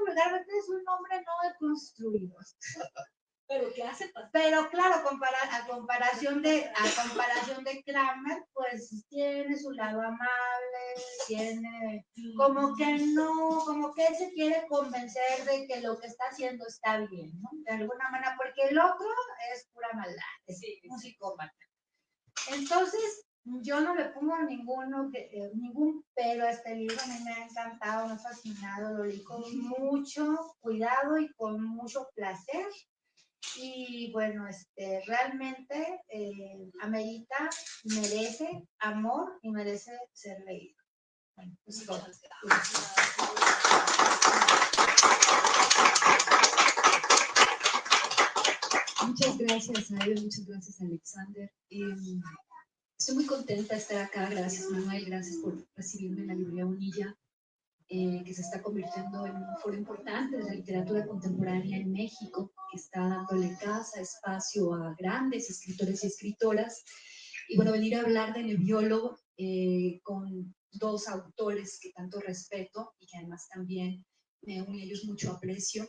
vulgarmente, es un hombre no deconstruido. Pero ¿qué hace? Pero claro, a comparación de Kramer, pues tiene su lado amable, tiene como que él se quiere convencer de que lo que está haciendo está bien, ¿no? De alguna manera, porque el otro es pura maldad, es un psicópata. Entonces, yo no le pongo ningún pero a este libro, a mí me ha encantado, me ha fascinado, lo leí con mucho cuidado y con mucho placer. Y bueno, realmente amerita, merece amor y merece ser leído. Bueno, pues Muchas gracias. Muchas gracias a ellos, muchas gracias Alexander. Estoy muy contenta de estar acá, gracias Manuel, gracias por recibirme en la librería Bonilla, que se está convirtiendo en un foro importante de la literatura contemporánea en México, que está dándole casa, espacio a grandes escritores y escritoras. Y bueno, venir a hablar de Nebbiolo con dos autores que tanto respeto y que además también me une a ellos mucho aprecio.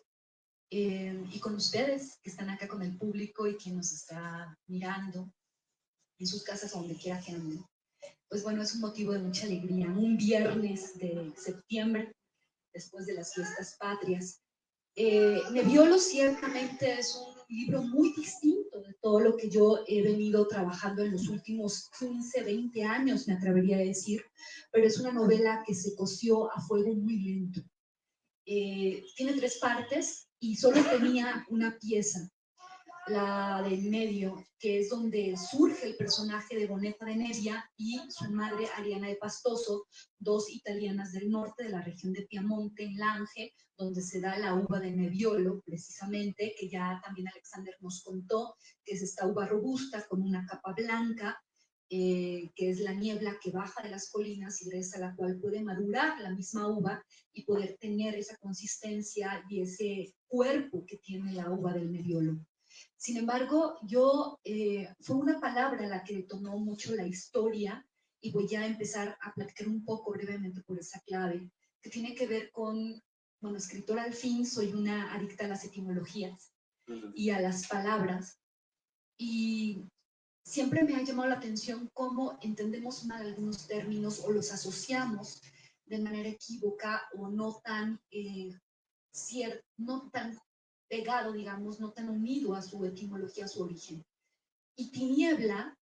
Y con ustedes que están acá con el público y que nos está mirando en sus casas o donde quiera que anden. Pues bueno, es un motivo de mucha alegría. Un viernes de septiembre, después de las fiestas patrias. Nebbiolo ciertamente es un libro muy distinto de todo lo que yo he venido trabajando en los últimos 15, 20 años, me atrevería a decir, pero es una novela que se coció a fuego muy lento. Tiene 3 partes y solo tenía una pieza, la del medio, que es donde surge el personaje de Bonetta de Nebbia y su madre Ariana de Pastoso, 2 italianas del norte de la región de Piamonte, en Lange, donde se da la uva de Nebbiolo, precisamente, que ya también Alexander nos contó, que es esta uva robusta con una capa blanca, que es la niebla que baja de las colinas y gracias a la cual puede madurar la misma uva y poder tener esa consistencia y ese cuerpo que tiene la uva del Nebbiolo. Sin embargo, fue una palabra la que detonó mucho la historia y voy a empezar a platicar un poco brevemente por esa clave, que tiene que ver con, bueno, escritora al fin, soy una adicta a las etimologías y a las palabras, y siempre me ha llamado la atención cómo entendemos mal algunos términos o los asociamos de manera equívoca o no tan pegado, digamos, no tan unido a su etimología, a su origen. Y tiniebla,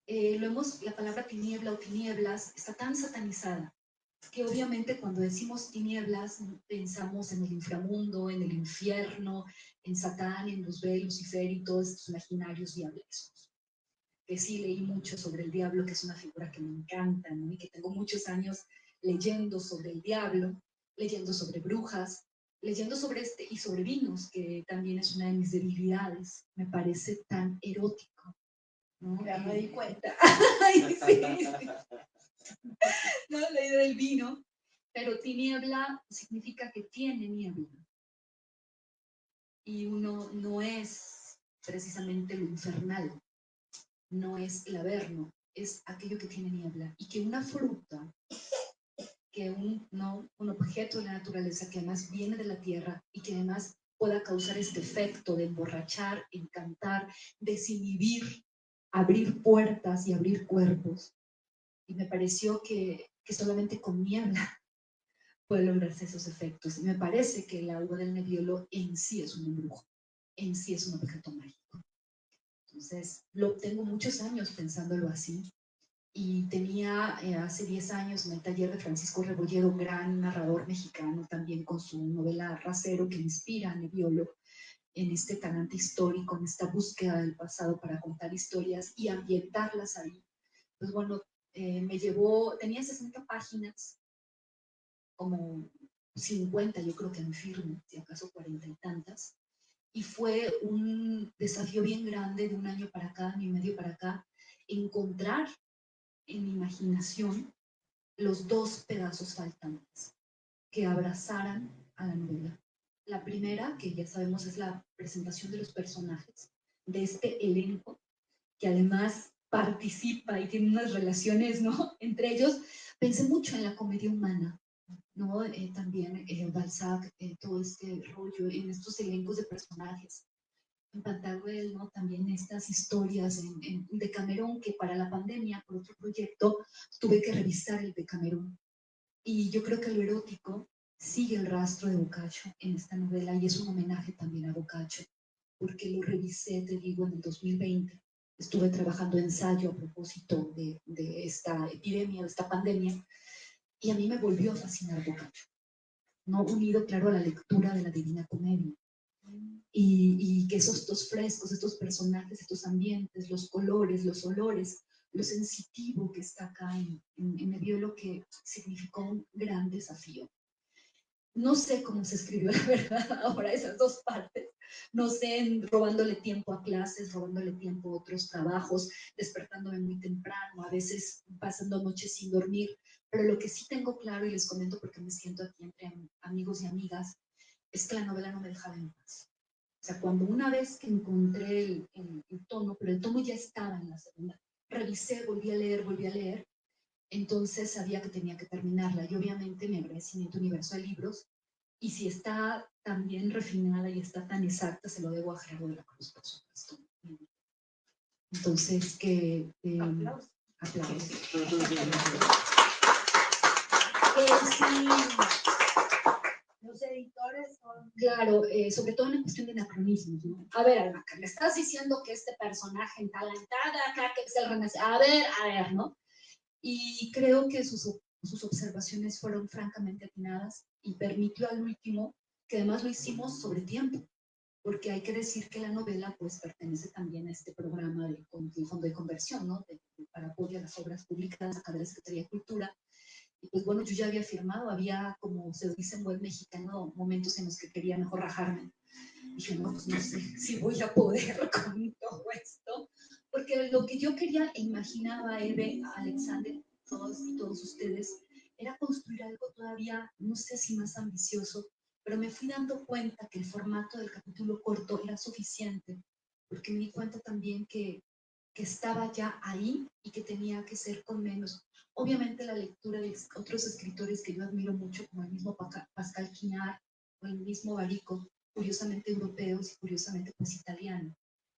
la palabra tiniebla o tinieblas está tan satanizada que obviamente cuando decimos tinieblas pensamos en el inframundo, en el infierno, en Satán, en Lucifer y todos estos imaginarios diablescos. Que sí leí mucho sobre el diablo, que es una figura que me encanta, ¿no? Y que tengo muchos años leyendo sobre el diablo, leyendo sobre brujas, leyendo sobre y sobre vinos, que también es una de mis debilidades. Me parece tan erótico, ¿no? Ya me di cuenta. Ay, sí. No, la idea del vino, pero tiniebla significa que tiene niebla. Y uno no es precisamente lo infernal, no es el averno, es aquello que tiene niebla. Y que una fruta, que un objeto de la naturaleza que además viene de la tierra y que además pueda causar este efecto de emborrachar, encantar, desinhibir, abrir puertas y abrir cuerpos. Y me pareció que solamente con niebla puede lograrse esos efectos. Y me parece que la uva del Nebbiolo en sí es un embrujo, en sí es un objeto mágico. Entonces, tengo muchos años pensándolo así. Y tenía hace 10 años en el taller de Francisco Rebolledo, un gran narrador mexicano, también con su novela Racero, que inspira a Nebbiolo. en este talante histórico, en esta búsqueda del pasado para contar historias y ambientarlas ahí. Pues bueno, me llevó, tenía 60 páginas, como 50 yo creo que en firme, si acaso 40 y tantas, y fue un desafío bien grande de un año para acá, año y medio para acá, encontrar en mi imaginación los dos pedazos faltantes que abrazaran a la novela. La primera, que ya sabemos, es la presentación de los personajes, de este elenco, que además participa y tiene unas relaciones, ¿no?, entre ellos. Pensé mucho en la comedia humana, ¿no? También Balzac, todo este rollo, en estos elencos de personajes. En Pantagruel, ¿no? También estas historias en Decamerón, que para la pandemia, por otro proyecto, tuve que revisar el Decamerón. Y yo creo que lo erótico sigue el rastro de Boccaccio en esta novela y es un homenaje también a Boccaccio, porque lo revisé, te digo, en el 2020. Estuve trabajando ensayo a propósito de esta epidemia, de esta pandemia, y a mí me volvió a fascinar Boccaccio, ¿no? Unido, claro, a la lectura de la Divina Comedia. Y que esos dos frescos, estos personajes, estos ambientes, los colores, los olores, lo sensitivo que está acá en Nebbiolo, que significó un gran desafío. No sé cómo se escribió, la verdad, ahora esas dos partes. No sé, robándole tiempo a clases, robándole tiempo a otros trabajos, despertándome muy temprano, a veces pasando noches sin dormir. Pero lo que sí tengo claro, y les comento porque me siento aquí entre amigos y amigas, es que la novela no me dejaba en paz. O sea, cuando una vez que encontré el tono, pero el tono ya estaba en la segunda, revisé, volví a leer, entonces sabía que tenía que terminarla. Y obviamente mi agradecimiento universo de libros, y si está tan bien refinada y está tan exacta, se lo debo a Gerardo de la Cruz, por supuesto. Entonces, Aplausos. Aplausos. Sí, los editores son... Claro, sobre todo en la cuestión de anacronismos, ¿no? A ver, Alma, le estás diciendo que este personaje entalentada, acá que es el renacimiento, a ver, ¿no? Y creo que sus observaciones fueron francamente atinadas y permitió al último, que además lo hicimos sobre tiempo, porque hay que decir que la novela pues pertenece también a este programa del Fondo de Conversión, ¿no? Para apoyo a las obras publicadas acá de la Secretaría de Cultura. Y pues bueno, yo ya había firmado, había, como se dice en buen mexicano, momentos en los que quería mejor rajarme. Dije, no, pues no sé si voy a poder con todo esto, porque lo que yo quería e imaginaba, Eve, Alexander, todos ustedes, era construir algo todavía, no sé si más ambicioso, pero me fui dando cuenta que el formato del capítulo corto era suficiente, porque me di cuenta también que estaba ya ahí y que tenía que ser con menos. Obviamente la lectura de otros escritores que yo admiro mucho, como el mismo Pascal Quignard o el mismo Barico, curiosamente europeos y curiosamente pues italianos.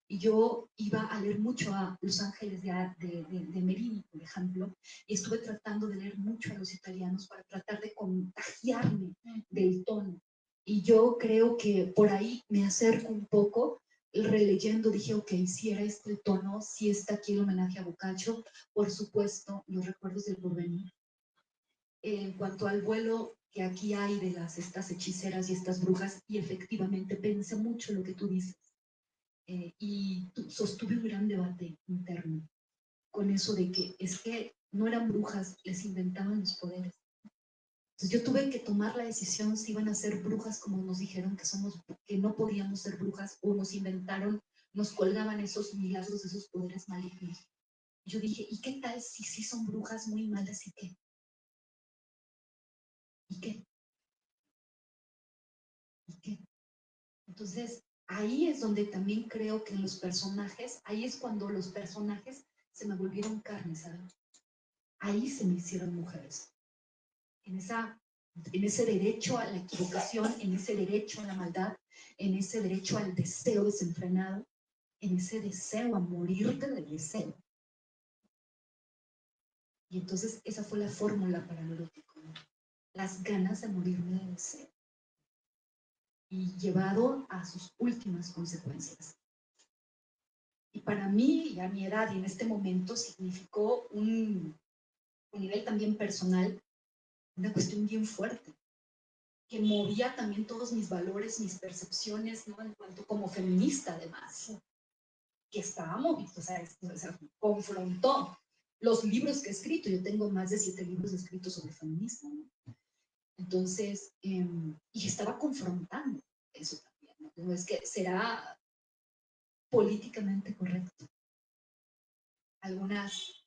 Y yo iba a leer mucho a Los Ángeles de Merini, por ejemplo, y estuve tratando de leer mucho a los italianos para tratar de contagiarme del tono. Y yo creo que por ahí me acerco un poco, releyendo dije, ok, si era este el tono, si está aquí el homenaje a Boccaccio, por supuesto, los recuerdos del porvenir. En cuanto al vuelo que aquí hay de estas hechiceras y estas brujas, y efectivamente pensé mucho lo que tú dices, y sostuve un gran debate interno con eso de que es que no eran brujas, les inventaban los poderes. Entonces yo tuve que tomar la decisión si iban a ser brujas como nos dijeron que no podíamos ser brujas, o nos inventaron, nos colgaban esos milagros, esos poderes malignos. Yo dije, ¿y qué tal si sí son brujas muy malas y qué? ¿Y qué? ¿Y qué? Entonces, ahí es donde también creo que en los personajes, ahí es cuando los personajes se me volvieron carne, ¿sabes? Ahí se me hicieron mujeres. En ese derecho a la equivocación, en ese derecho a la maldad, en ese derecho al deseo desenfrenado, en ese deseo a morirte del deseo. Y entonces esa fue la fórmula para lo erótico, ¿no? Las ganas de morirme del deseo. Y llevado a sus últimas consecuencias. Y para mí, y a mi edad y en este momento, significó un nivel también personal, una cuestión bien fuerte. que movía también todos mis valores, mis percepciones, ¿no? En cuanto como feminista, además, que estaba movido, o sea, confrontó los libros que he escrito. Yo tengo más de 7 libros escritos sobre feminismo, ¿no? Entonces, y estaba confrontando eso también, ¿no? No es que será políticamente correcto. Algunas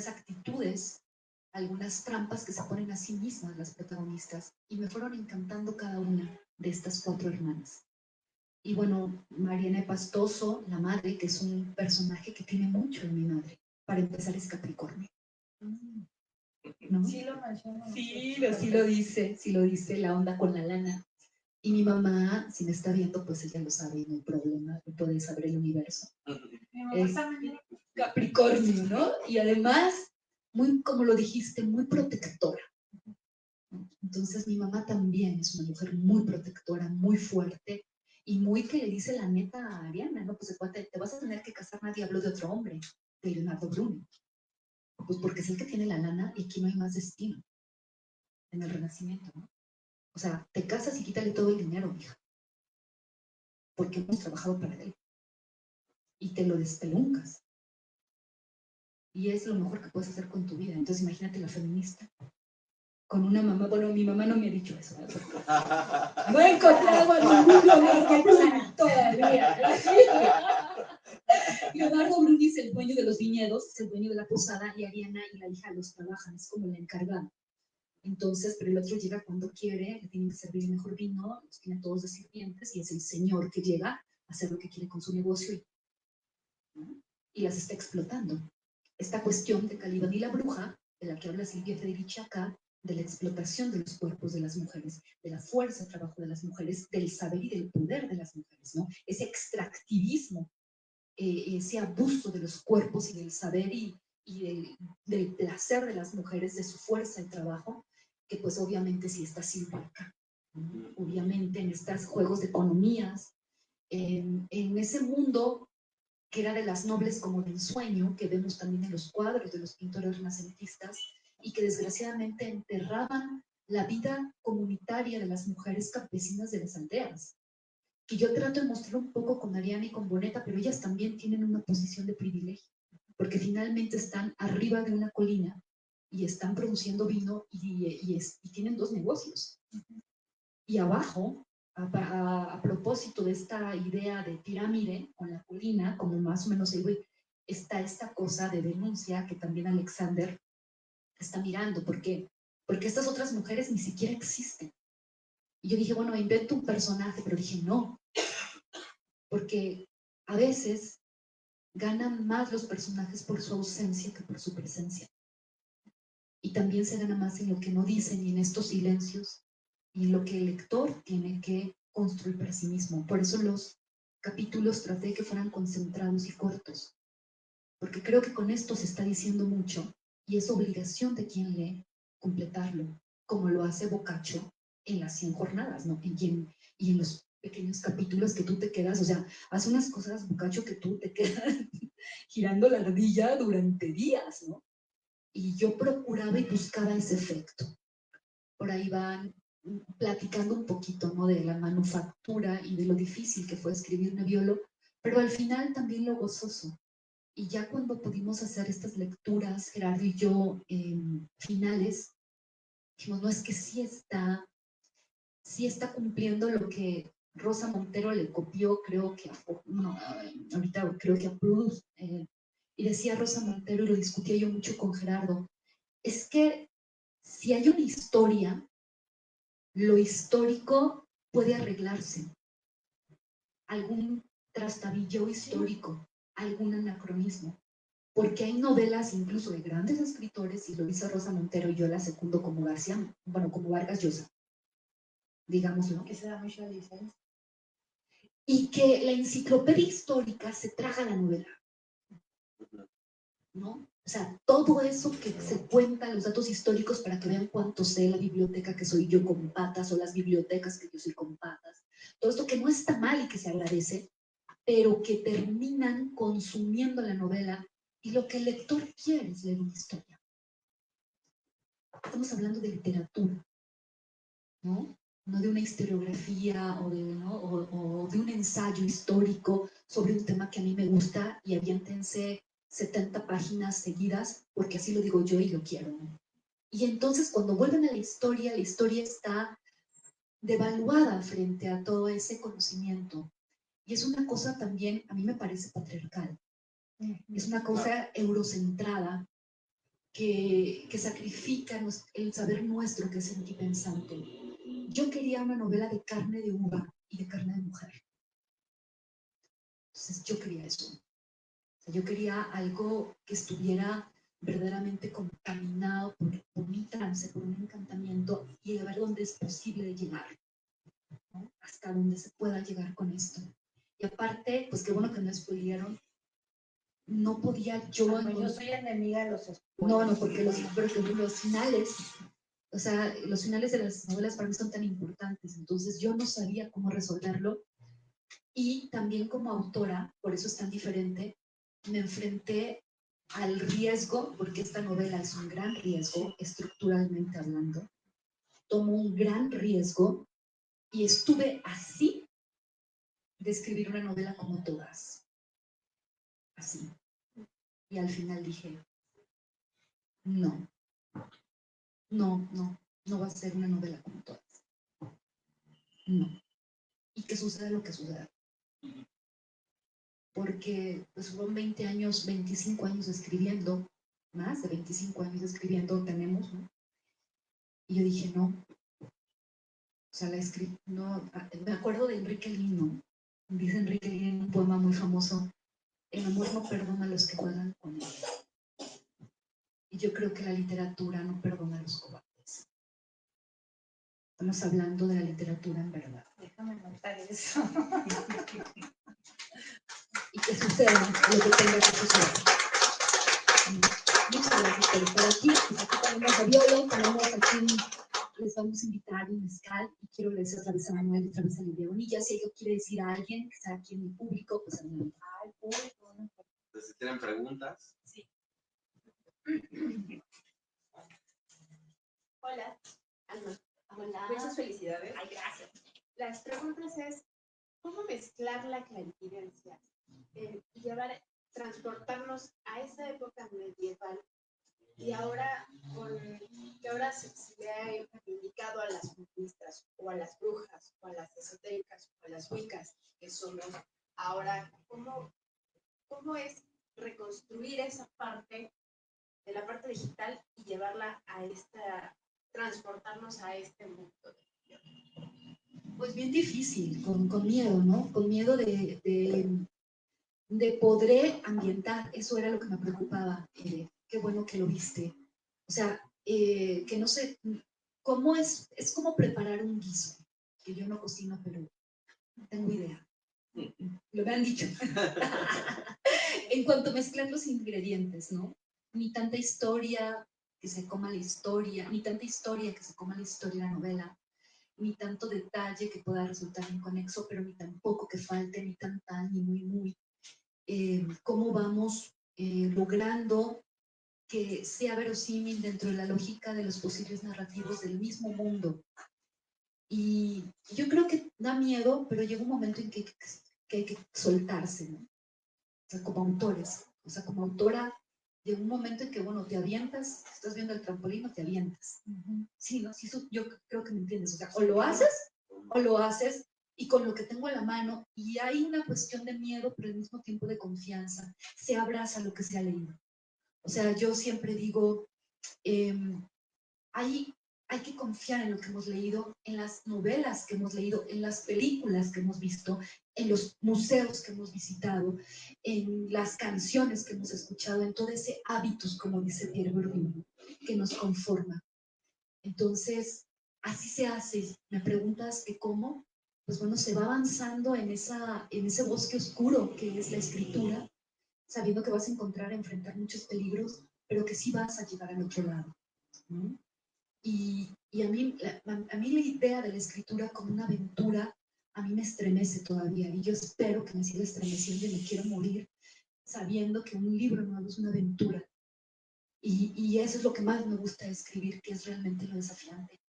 actitudes, algunas trampas que se ponen a sí mismas las protagonistas, y me fueron encantando cada una de estas 4 hermanas. Y bueno, Mariana Pastoso, la madre, que es un personaje que tiene mucho en mi madre. Para empezar, es Capricornio. ¿No? Sí lo menciona. Sí lo dice, la onda con la lana. Y mi mamá, si me está viendo, pues ella lo sabe, no hay problema, lo puede saber el universo. Es Capricornio, ¿no? Y además, muy, como lo dijiste, muy protectora. Entonces mi mamá también es una mujer muy protectora, muy fuerte, y muy que le dice la neta a Ariana, ¿no? Pues te vas a tener que casar, nadie habló de otro hombre, de Leonardo Bruni. Pues porque es el que tiene la lana y aquí no hay más destino en el Renacimiento, ¿no? O sea, te casas y quítale todo el dinero, hija, porque hemos trabajado para él. Y te lo despeluncas. Y es lo mejor que puedes hacer con tu vida. Entonces imagínate la feminista. Con una mamá, bueno, mi mamá no me ha dicho eso. No he encontrado a ningún Leonardo Bruni todavía. Leonardo Bruni es el dueño de los viñedos, es el dueño de la posada, y Ariana y la hija los trabajan, es como la encargada. Entonces, pero el otro llega cuando quiere, le tienen que servir el mejor vino, los tiene todos de sirvientes, y es el señor que llega a hacer lo que quiere con su negocio y las está explotando. Esta cuestión de Calibán y la bruja, de la que habla Silvia Federici acá, de la explotación de los cuerpos de las mujeres, de la fuerza de trabajo de las mujeres, del saber y del poder de las mujeres, ¿no? Ese extractivismo, ese abuso de los cuerpos y del saber y del placer de las mujeres, de su fuerza de trabajo, que pues obviamente sí está Silvia acá, ¿no? Obviamente en estos juegos de economías, en ese mundo que era de las nobles como de ensueño, que vemos también en los cuadros de los pintores renacentistas, y que desgraciadamente enterraban la vida comunitaria de las mujeres campesinas de las aldeas. Que yo trato de mostrar un poco con Ariana y con Boneta, pero ellas también tienen una posición de privilegio, porque finalmente están arriba de una colina y están produciendo vino y tienen 2 negocios. Y abajo, a propósito de esta idea de pirámide con la colina, como más o menos ahí está esta cosa de denuncia que también Alexander está mirando, porque estas otras mujeres ni siquiera existen. Y yo dije, bueno, invento un personaje, pero dije, no, porque a veces ganan más los personajes por su ausencia que por su presencia. Y también se gana más en lo que no dicen y en estos silencios y en lo que el lector tiene que construir para sí mismo. Por eso los capítulos traté de que fueran concentrados y cortos, porque creo que con esto se está diciendo mucho y es obligación de quien lee completarlo, como lo hace Boccaccio en las 100 jornadas, ¿no? Y en los pequeños capítulos que tú te quedas, o sea, hace unas cosas, Boccaccio, que tú te quedas girando la ardilla durante días, ¿no? Y yo procuraba y buscaba ese efecto. Por ahí van platicando un poquito, ¿no? De la manufactura y de lo difícil que fue escribir Nebbiolo, pero al final también lo gozoso. Y ya cuando pudimos hacer estas lecturas, Gerardo y yo, finales, dijimos, no, es que sí está cumpliendo lo que Rosa Montero le copió, creo que ahorita creo que a Proust, y decía Rosa Montero, y lo discutía yo mucho con Gerardo, es que si hay una historia, lo histórico puede arreglarse. Algún trastabillo histórico, algún anacronismo. Porque hay novelas incluso de grandes escritores, y lo dice Rosa Montero, y yo la secundo como como Vargas Llosa, digámoslo. Que se da mucha licencia. Y que la enciclopedia histórica se traga la novela, ¿no? O sea, todo eso que se cuenta, los datos históricos, para que vean cuánto sé, la biblioteca que soy yo con patas, o las bibliotecas que yo soy con patas, todo esto que no está mal y que se agradece, pero que terminan consumiendo la novela, y lo que el lector quiere es leer una historia. Estamos hablando de literatura, ¿no? no de una historiografía o de, ¿no? o de un ensayo histórico sobre un tema que a mí me gusta y aviéntense 70 páginas seguidas, porque así lo digo yo y lo quiero, ¿no? Y entonces cuando vuelven a la historia está devaluada frente a todo ese conocimiento. Y es una cosa también, a mí me parece patriarcal. Es una cosa eurocentrada que sacrifica el saber nuestro que es sentipensante. Yo quería una novela de carne de uva y de carne de mujer. Entonces yo quería eso. O sea, yo quería algo que estuviera verdaderamente contaminado por mi trance, por un encantamiento y a ver dónde es posible llegar, ¿no? Hasta dónde se pueda llegar con esto. Y aparte, pues qué bueno que no spoilearon. No podía yo... Yo soy enemiga de los spoilers. No, porque los finales, o sea, los finales de las novelas para mí son tan importantes, entonces yo no sabía cómo resolverlo. Y también como autora, por eso es tan diferente, me enfrenté al riesgo, porque esta novela es un gran riesgo, estructuralmente hablando. Tomo un gran riesgo y estuve así de escribir una novela como todas. Así. Y al final dije, no va a ser una novela como todas. No. Y que suceda lo que suceda. Porque pues fueron 20 años, 25 años escribiendo, más de 25 años escribiendo tenemos, ¿no? Y yo dije, no. O sea, la escribí, no, me acuerdo de Enrique Lino. Dice Enrique Lino en un poema muy famoso, el amor no perdona a los que juegan con él. Y yo creo que la literatura no perdona a los cobardes. Estamos hablando de la literatura en verdad. Déjame notar eso. Y que suceda lo que tenga que suceder. Muchas gracias por estar aquí. Pues aquí tenemos a Violo, tenemos aquí, les vamos a invitar un mezcal y quiero agradecer otra vez a Manuel y otra vez a Lidia Bonilla. Si ellos quiere decir a alguien que está aquí en el público, pues adelante. Al público, ¿no? Entonces, si tienen preguntas. Sí. Hola, Alma. Hola. Muchas felicidades. Ay, gracias. Las preguntas es, ¿cómo mezclar la clarividencia y transportarnos a esa época medieval y ahora que ahora se le ha indicado a las feministas o a las brujas o a las esotéricas o a las wiccas que somos ahora, ¿cómo es reconstruir esa parte de la parte digital y llevarla a transportarnos a este mundo? Pues bien difícil, con miedo, ¿no? Con miedo de podré ambientar, eso era lo que me preocupaba. Qué bueno que lo viste. O sea, que no sé, ¿cómo es como preparar un guiso? Que yo no cocino, pero no tengo idea. Lo me han dicho. En cuanto a mezclar los ingredientes, ¿no? Ni tanta historia que se coma la historia, ni tanta historia que se coma la historia de la novela, ni tanto detalle que pueda resultar inconexo, pero ni tampoco que falte, ni tan, ni muy. Cómo vamos logrando que sea verosímil dentro de la lógica de los posibles narrativos del mismo mundo. Y yo creo que da miedo, pero llega un momento en que hay que soltarse, ¿no? O sea, como autores, o sea, como autora, llega un momento en que, bueno, te avientas, estás viendo el trampolín o te avientas. Sí, ¿no? Sí, yo creo que me entiendes. O sea, o lo haces y con lo que tengo en la mano, y hay una cuestión de miedo, pero al mismo tiempo de confianza. Se abraza lo que se ha leído. O sea, yo siempre digo, hay que confiar en lo que hemos leído, en las novelas que hemos leído, en las películas que hemos visto, en los museos que hemos visitado, en las canciones que hemos escuchado, en todo ese hábitos, como dice Pierre Bourdieu, que nos conforma. Entonces, así se hace. Me preguntas que cómo, pues bueno, se va avanzando en ese bosque oscuro que es la escritura, sabiendo que vas a enfrentar muchos peligros, pero que sí vas a llegar al otro lado, ¿no? Y a mí la idea de la escritura como una aventura, a mí me estremece todavía, y yo espero que me siga estremeciendo y me quiero morir sabiendo que un libro nuevo es una aventura. Y eso es lo que más me gusta de escribir, que es realmente lo desafiante.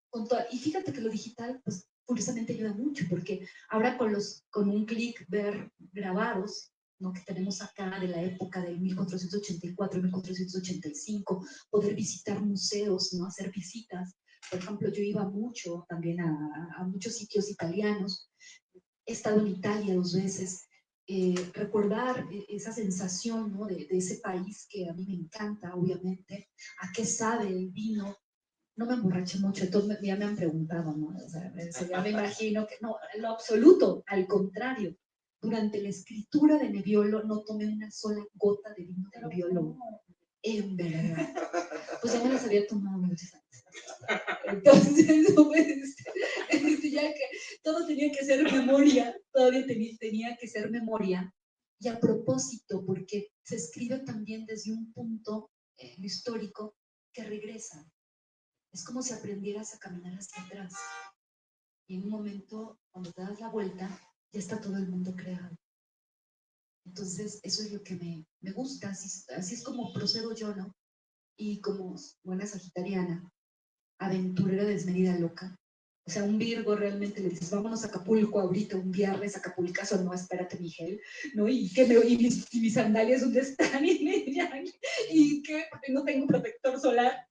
Y fíjate que lo digital, pues curiosamente ayuda mucho, porque ahora con un clic ver grabados, ¿no? Que tenemos acá de la época del 1484, 1485, poder visitar museos, ¿no? Hacer visitas. Por ejemplo, yo iba mucho también a muchos sitios italianos. He estado en Italia 2 veces. Recordar esa sensación, ¿no? de ese país que a mí me encanta, obviamente, a qué sabe el vino. No me emborraché mucho, entonces ya me han preguntado, ¿no? O sea, ya me imagino que no, en lo absoluto, al contrario. Durante la escritura de Nebbiolo no tomé una sola gota de vino de Nebbiolo, en verdad. Pues ya me las había tomado muchas antes. Entonces, pues, ya que todo tenía que ser memoria, todavía tenía que ser memoria. Y a propósito, porque se escribe también desde un punto histórico que regresa. Es como si aprendieras a caminar hacia atrás. Y en un momento, cuando te das la vuelta, ya está todo el mundo creado. Entonces, eso es lo que me gusta. Así es como procedo yo, ¿no? Y como buena sagitariana, aventurera desmedida loca. O sea, un Virgo realmente le dices, vámonos a Acapulco ahorita, un viernes, Acapulcazo, no, espérate, Miguel, ¿no? Y mis sandalias, ¿dónde están? Y que porque no tengo protector solar.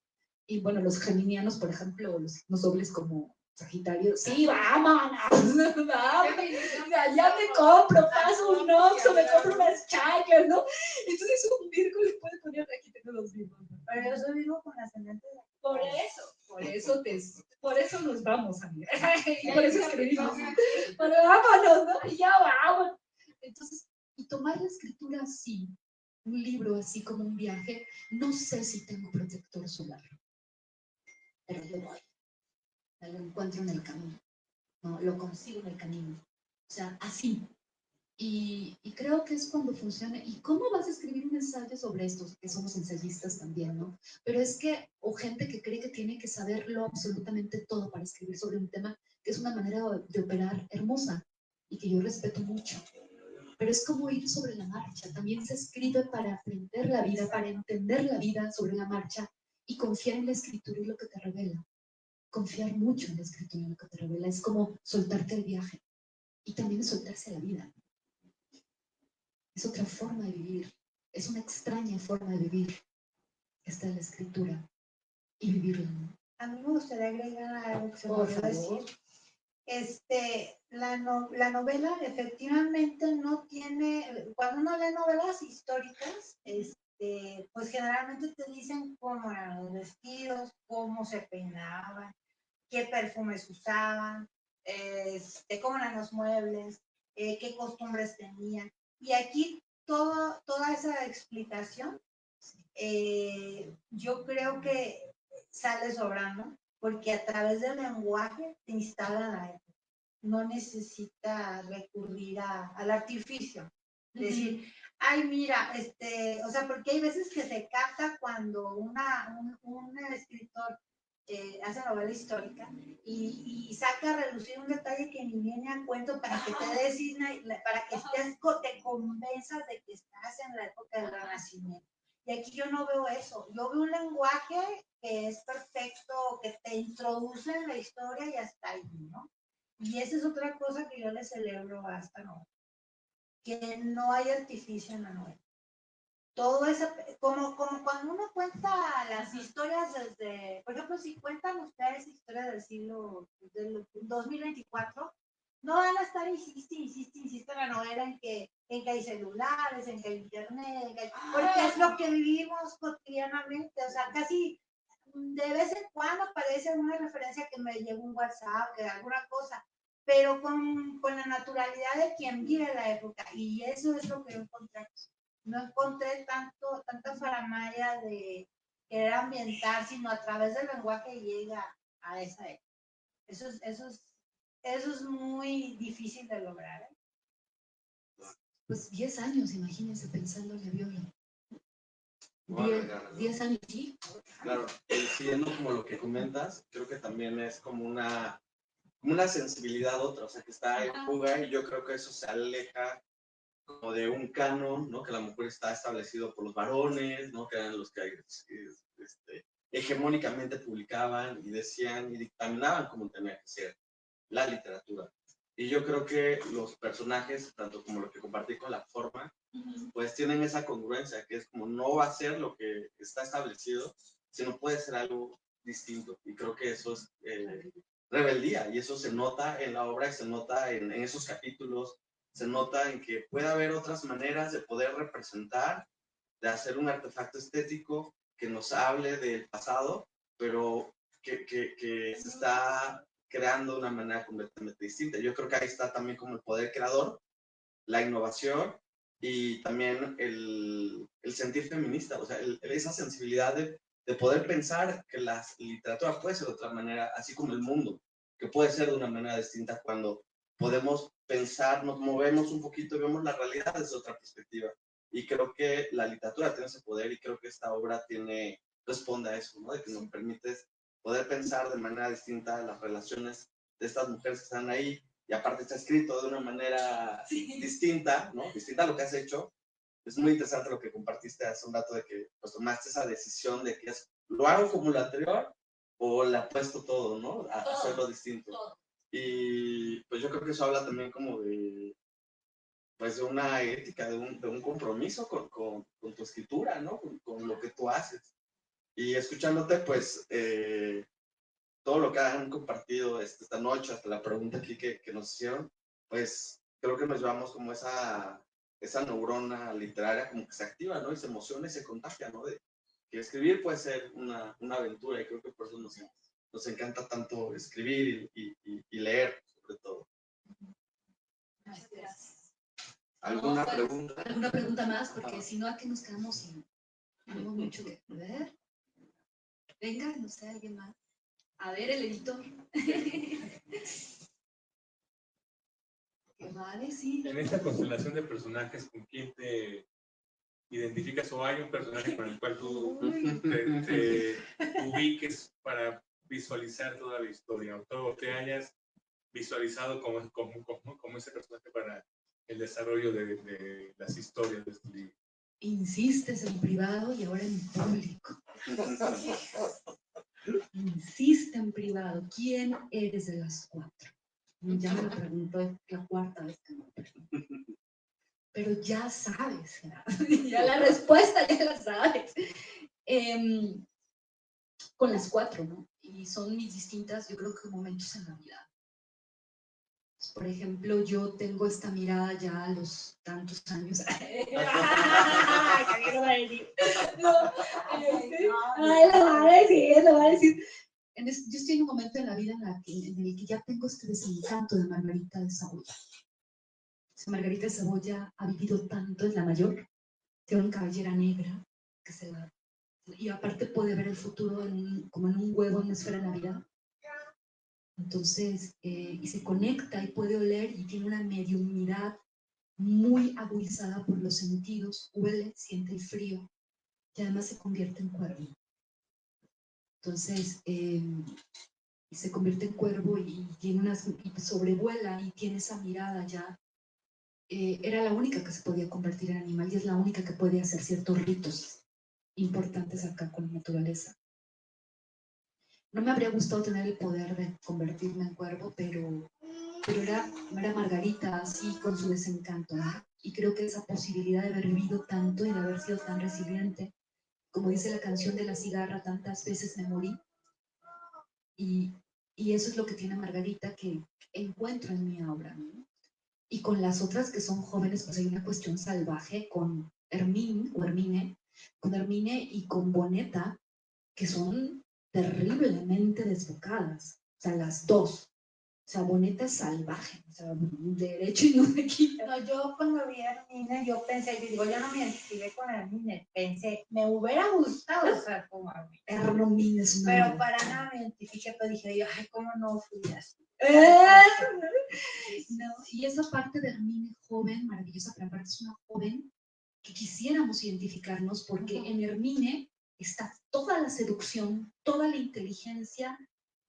Y bueno, los geminianos, por ejemplo, los dobles como Sagitario, sí, vámonos, ya me compro, paso un Oxxo, me compro unas chanclas, ¿no? Entonces un Virgo le puede poner, aquí tengo los Virgos. Pero yo soy Virgo con ascendente. Por eso nos vamos, amiga. Y por eso escribimos. Pero vámonos, ¿no? Y ya vamos. Entonces, y tomar la escritura así, un libro así como un viaje, no sé si tengo protector solar, pero yo voy. Lo encuentro en el camino, ¿no? Lo consigo en el camino. O sea, así. Y creo que es cuando funciona. ¿Y cómo vas a escribir un ensayo sobre esto? Que somos ensayistas también, ¿no? Pero es que, o gente que cree que tiene que saberlo absolutamente todo para escribir sobre un tema, que es una manera de operar hermosa y que yo respeto mucho. Pero es como ir sobre la marcha. También se escribe para aprender la vida, para entender la vida sobre la marcha y confiar en la escritura y lo que te revela. Confiar mucho en la escritura y lo que te revela. Es como soltarte el viaje. Y también es soltarse la vida. Es otra forma de vivir, es una extraña forma de vivir esta es la escritura y vivirla. A mí me gustaría agregar algo que se me olvidó decir. La novela efectivamente no tiene, cuando uno lee novelas históricas, pues generalmente te dicen cómo eran los vestidos, cómo se peinaban, qué perfumes usaban, cómo eran los muebles, qué costumbres tenían. Y aquí toda esa explicación, yo creo que sale sobrando, porque a través del lenguaje te instala la época. No necesita recurrir al artificio. Es decir, ay, mira, o sea, porque hay veces que se capta cuando un escritor hace novela histórica y saca a relucir un detalle que ni viene a cuento para que te des, para que te convenzas de que estás en la época del Renacimiento. Y aquí yo no veo eso. Yo veo un lenguaje que es perfecto, que te introduce en la historia y hasta ahí, ¿no? Y esa es otra cosa que yo le celebro a esta novela, que no hay artificio en la novela. Todo eso, como cuando uno cuenta las historias desde, por ejemplo, si cuentan ustedes historias del siglo, del 2024, no van a estar insiste en la novela en que hay celulares, en que hay internet, porque es lo que vivimos cotidianamente, o sea, casi de vez en cuando aparece una referencia que me llega un WhatsApp, que alguna cosa, pero con la naturalidad de quien vive la época, y eso es lo que yo encontré. No encontré tanta faramaya de querer ambientar, sino a través del lenguaje llega a esa época. Eso es muy difícil de lograr. Pues 10 años, imagínense, pensando en la viola. Bueno, 10 años, sí. Claro, siguiendo como lo que comentas, creo que también es como una sensibilidad otra, o sea, que está en fuga y yo creo que eso se aleja como de un canon, ¿no? Que a lo mejor está establecido por los varones, ¿no? Que eran los que hegemónicamente publicaban y decían y dictaminaban cómo tenía que ser. la literatura. Y yo creo que los personajes, tanto como lo que compartí con la forma, pues tienen esa congruencia, que es como no va a ser lo que está establecido, sino puede ser algo distinto. Y creo que eso es rebeldía, y eso se nota en la obra, y se nota en esos capítulos, se nota en que puede haber otras maneras de poder representar, de hacer un artefacto estético que nos hable del pasado, pero que se está creando de una manera completamente distinta. Yo creo que ahí está también como el poder creador, la innovación y también el sentir feminista, o sea, esa sensibilidad de poder pensar que la literatura puede ser de otra manera, así como el mundo, que puede ser de una manera distinta cuando podemos pensar, nos movemos un poquito y vemos la realidad desde otra perspectiva. Y creo que la literatura tiene ese poder y creo que esta obra responde a eso, ¿no? De que nos permite poder pensar de manera distinta las relaciones de estas mujeres que están ahí, y aparte está escrito de una manera distinta, ¿no? Distinta a lo que has hecho. Es muy interesante lo que compartiste hace un rato de que pues, tomaste esa decisión de que lo hago como lo anterior o le apuesto todo, ¿no? A hacerlo distinto. Y pues yo creo que eso habla también como de, pues de una ética, de un compromiso con tu escritura, ¿no? Con lo que tú haces. Y escuchándote, pues todo lo que han compartido esta noche, hasta la pregunta aquí que nos hicieron, pues creo que nos llevamos como esa neurona literaria como que se activa, ¿no? Y se emociona y se contagia, ¿no? De que escribir puede ser una aventura y creo que por eso nos encanta tanto escribir y leer, sobre todo. Gracias. ¿Alguna pues, pregunta? ¿Alguna pregunta más? Porque si no, aquí nos quedamos sin tenemos mucho que ver. Venga, no sé, alguien más. A ver, el editor. ¿Qué va a decir? En esta constelación de personajes, ¿con quién te identificas o hay un personaje con el cual tú te ubiques para visualizar toda la historia o todo te hayas visualizado como ese personaje para el desarrollo de las historias de este libro? Insistes en privado y ahora en público. Insiste en privado. ¿Quién eres de las cuatro? Ya me lo preguntó la cuarta vez que me lo preguntó. Pero ya sabes, ya la respuesta ya la sabes. Con las cuatro, ¿no? Y son mis distintas, yo creo que momentos en la vida. Por ejemplo, yo tengo esta mirada ya a los tantos años. Yo estoy en un momento en la vida en el que ya tengo este desencanto de Margarita de Saboya. Margarita de Saboya ha vivido tanto, es la mayor, tiene una cabellera negra, y aparte puede ver el futuro como en un huevo en una esfera de Navidad. Entonces, y se conecta y puede oler y tiene una mediunidad muy agudizada por los sentidos, huele, siente el frío y además se convierte en cuervo. Entonces, se convierte en cuervo y sobrevuela y tiene esa mirada ya. Era la única que se podía convertir en animal y es la única que puede hacer ciertos ritos importantes acá con la naturaleza. No me habría gustado tener el poder de convertirme en cuervo, pero era Margarita así con su desencanto, ¿no? Y creo que esa posibilidad de haber vivido tanto y de haber sido tan resiliente, como dice la canción de la cigarra, tantas veces me morí. Y eso es lo que tiene Margarita que encuentro en mi obra, ¿no? Y con las otras que son jóvenes, pues hay una cuestión salvaje con Hermine y con Boneta, que son terriblemente desbocadas, o sea, las dos. O sea, Boneta es salvaje, o sea, derecho y no me quita. No, yo cuando vi a Hermine, yo pensé, yo no me identifiqué con Hermine, pensé, me hubiera gustado ser como Hermine es una... Pero para nada me identifiqué, pero dije yo, ay, ¿cómo no fui así? No, y esa parte de Hermine joven, maravillosa, pero aparte es una joven que quisiéramos identificarnos porque en Hermine está toda la seducción, toda la inteligencia,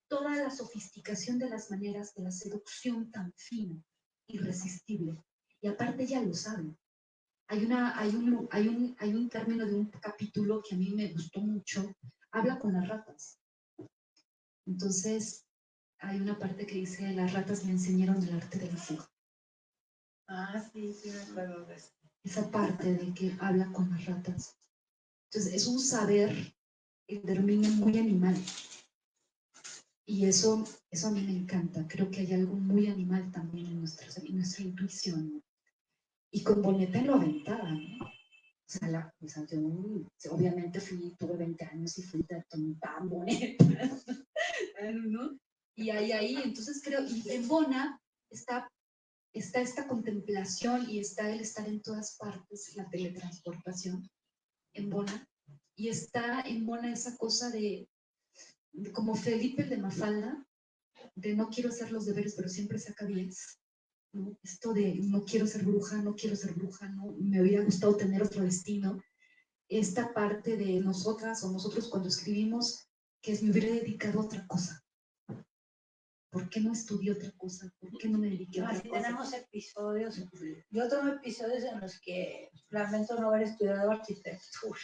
toda la sofisticación de las maneras de la seducción tan fina, irresistible. Y aparte ella lo sabe. Hay un término de un capítulo que a mí me gustó mucho, habla con las ratas. Entonces, hay una parte que dice, las ratas me enseñaron el arte de la fuga. Ah, sí, sí, me acuerdo de eso. Esa parte de que habla con las ratas. Entonces, es un saber, el de Hermine, muy animal. Y eso a mí me encanta. Creo que hay algo muy animal también en nuestra intuición, ¿no? Y con Boneta en lo aventada, ¿no? O sea, yo obviamente tuve 20 años y fui tan Boneta, ¿no? Y ahí, entonces creo, y en Bona está esta contemplación y está el estar en todas partes, la teletransportación en Bona, y está en Bona esa cosa de como Felipe el de Mafalda, de no quiero hacer los deberes, pero siempre saca 10, ¿no? Esto de no quiero ser bruja, no quiero ser bruja, no, me hubiera gustado tener otro destino. Esta parte de nosotras o nosotros cuando escribimos que me hubiera dedicado a otra cosa. ¿Por qué no estudié otra cosa? ¿Por qué no me dediqué a otra cosa? Tenemos episodios, yo tengo episodios en los que lamento no haber estudiado arquitectura.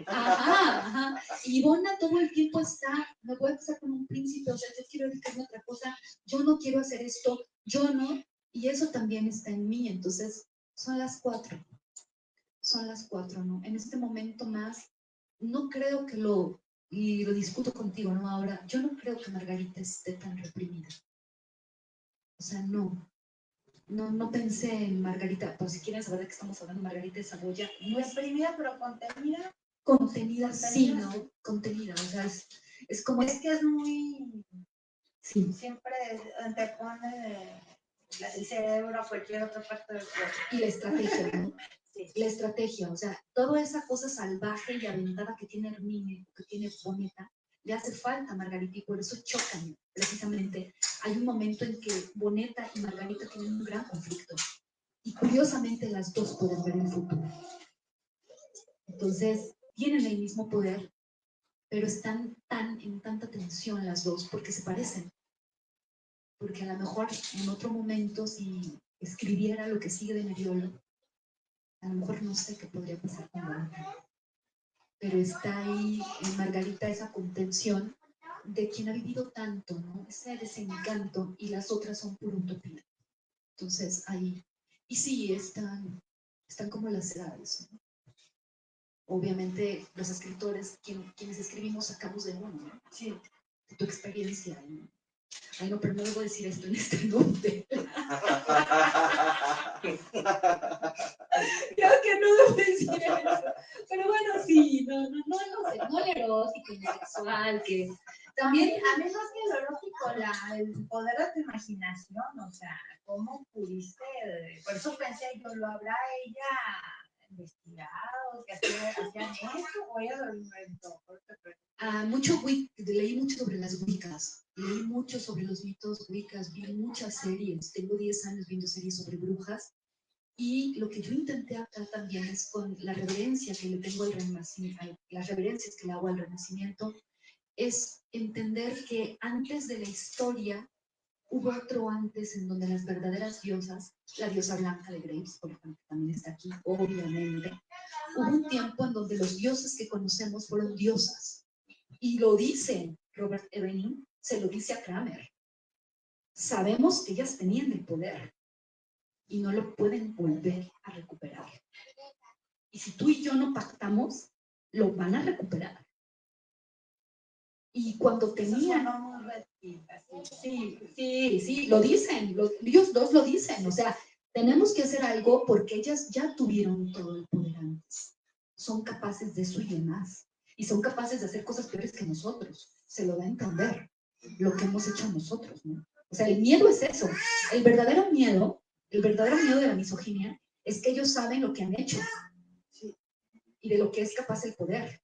Ajá. Y Bona todo el tiempo está, me voy a casar con un príncipe, o sea, yo quiero dedicarme a otra cosa, yo no quiero hacer esto, yo no, y eso también está en mí, entonces son las 4, ¿no? En este momento más, no creo que y lo discuto contigo, ¿no? Ahora, yo no creo que Margarita esté tan reprimida. O sea, no pensé en Margarita, pues si quieren saber de qué estamos hablando, Margarita de Saboya, no es Reprimida, pero contenida. contenida, sí, ¿no? Contenida, o sea, es como... Es que es muy... Sí. Siempre antepone el cerebro a cualquier otra parte del cuerpo. Y la estrategia, ¿no? Sí. La estrategia, o sea, toda esa cosa salvaje y aventada que tiene Hermine, que tiene Boneta, le hace falta a Margarita y por eso chocan, precisamente. Hay un momento en que Boneta y Margarita tienen un gran conflicto y curiosamente las dos pueden ver el futuro. Entonces, tienen el mismo poder, pero están en tanta tensión las dos porque se parecen. Porque a lo mejor en otro momento, si escribiera lo que sigue de Meriolo, a lo mejor no sé qué podría pasar con Boneta. Pero está ahí en Margarita esa contención de quien ha vivido tanto, ¿no? Ese desencanto, y las otras son pura utopía. Entonces ahí, y sí, están como las edades, ¿no? Obviamente los escritores, quienes escribimos, sacamos de uno, ¿no? Sí, de tu experiencia, ¿no? Ay, no, pero no debo decir esto en este nombre. Creo que no debo decir eso. Pero bueno, sí, no el erótico, el sexual, que también... A mí más que el erótico, el poder de tu imaginación, o sea, ¿cómo pudiste? Por eso pensé, yo lo habrá ella investigado, que hacían esto, o ella lo inventó. Leí mucho sobre las Wiccas, leí mucho sobre los mitos Wiccas, vi muchas series, tengo 10 años viendo series sobre brujas, y lo que yo intenté acá también es con la reverencia que le tengo al Renacimiento, las reverencias que le hago al Renacimiento, es entender que antes de la historia hubo otro antes en donde las verdaderas diosas, la diosa blanca de Graves, por ejemplo, también está aquí, obviamente, hubo un tiempo en donde los dioses que conocemos fueron diosas. Y lo dice Robert Evening, se lo dice a Kramer. Sabemos que ellas tenían el poder y no lo pueden volver a recuperar. Y si tú y yo no pactamos, lo van a recuperar. Y cuando tenían... Sí, lo dicen, ellos dos lo dicen, o sea, tenemos que hacer algo porque ellas ya tuvieron todo el poder antes. Son capaces de eso y de más. Y son capaces de hacer cosas peores que nosotros. Se lo da a entender lo que hemos hecho nosotros, ¿no? O sea, el miedo es eso. El verdadero miedo de la misoginia es que ellos saben lo que han hecho y de lo que es capaz el poder,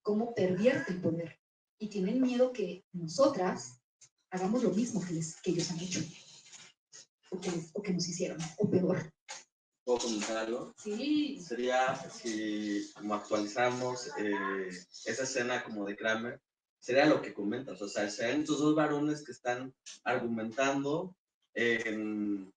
cómo pervierte el poder. Y tienen miedo que nosotras hagamos lo mismo que ellos han hecho o que nos hicieron, o peor. ¿Puedo comentar algo? Sí. Sería si como actualizamos esa escena como de Kramer, sería lo que comentas, o sea, serían estos dos varones que están argumentando en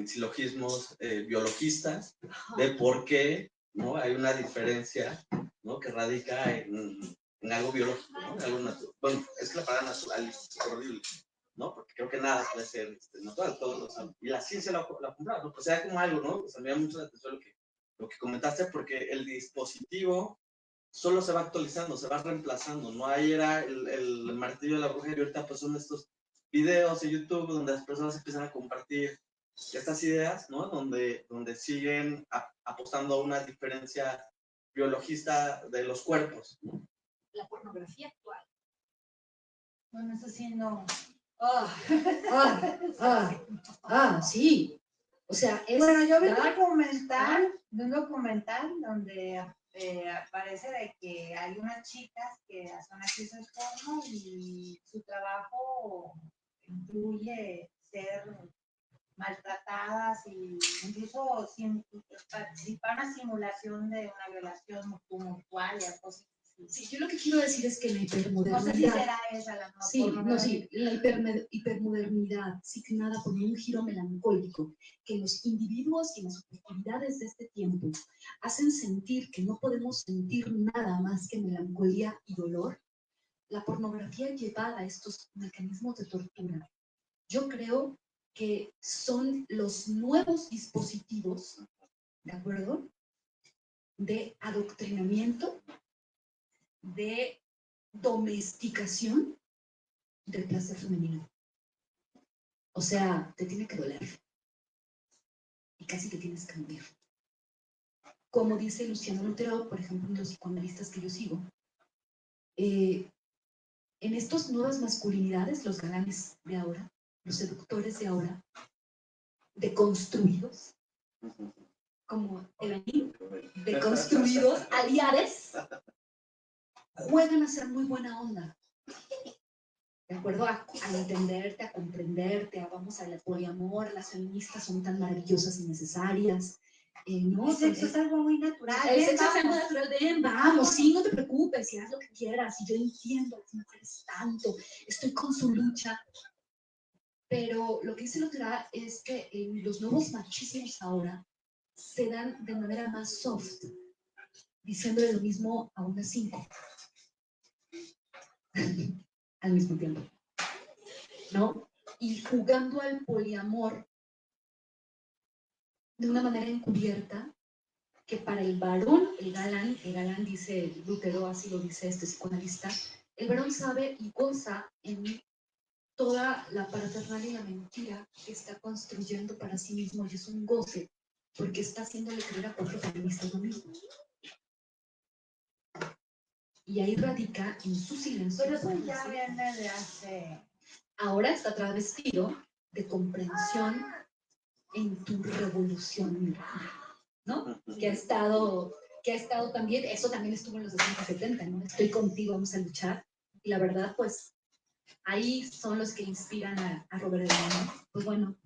silogismos biologistas de por qué, ¿no? Hay una diferencia, ¿no? Que radica en algo biológico, ¿no? En algo natural. Bueno, es que la palabra natural es horrible, ¿no? Porque creo que nada puede ser natural, todo, o sea, y la ciencia lo ha comprado, ¿no? Pues era como algo, ¿no? O sea, me llama mucho la atención lo que comentaste, porque el dispositivo solo se va actualizando, se va reemplazando, ¿no? Ahí era el martillo de la brujería, y ahorita pues son estos videos en YouTube donde las personas empiezan a compartir estas ideas, ¿no? Donde siguen apostando a una diferencia biologista de los cuerpos, ¿no? La pornografía actual. Bueno, eso sí no. Sí. O sea, es Bueno, yo vi dar- un documental donde parece de que hay unas chicas que son actrices porno y su trabajo incluye ser maltratadas y incluso participar en la simulación de una violación tumultual y algo así. Sí, yo lo que quiero decir es que la No sé si hipermodernidad, será esa la nueva sí, no, pornografía. sí, la hipermodernidad, signada por un giro melancólico, que los individuos y las subjetividades de este tiempo hacen sentir que no podemos sentir nada más que melancolía y dolor, la pornografía llevada a estos mecanismos de tortura. Yo creo que son los nuevos dispositivos, ¿de acuerdo?, de adoctrinamiento, de domesticación del placer femenino. O sea, te tiene que doler y casi te tienes que morir. Como dice Luciano Lutero, por ejemplo, uno de los psicoanalistas que yo sigo, en estas nuevas masculinidades, los galanes de ahora, los seductores de ahora, deconstruidos, como Evelyn, deconstruidos, aliares, juegan a ser muy buena onda. De acuerdo a entenderte, a comprenderte, vamos al poliamor, las feministas son tan maravillosas y necesarias, ¿no? El sexo es algo muy natural. El sexo es algo natural, ven, vamos, sí, no te preocupes, y haz lo que quieras, y yo entiendo a las mujeres tanto, estoy con su lucha. Pero lo que dice Lutera es que los nuevos machismos ahora se dan de manera más soft, diciéndole lo mismo a unas 5. Al mismo tiempo, ¿no? Y jugando al poliamor de una manera encubierta, que para el varón, el galán dice Lutero, así lo dice este psicoanalista, el varón sabe y goza en toda la parafernalia y la mentira que está construyendo para sí mismo, y es un goce, porque está haciéndole creer a 4 feministas lo mismo. Y ahí radica en su silencio. Pero eso ya viene de hace... Ahora está travestido de comprensión en tu revolución, ¿no? Que ha estado también, eso también estuvo en los 60, 70, ¿no? Estoy contigo, vamos a luchar. Y la verdad, pues, ahí son los que inspiran a Robert Elena. Pues bueno,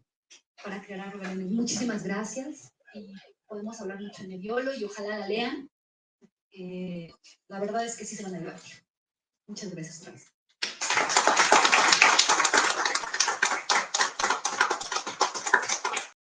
para crear a Robert Elena. Muchísimas gracias. Y podemos hablar mucho en Mediolo y ojalá la lean. La verdad es que sí se van a divertir. Muchas gracias otra vez.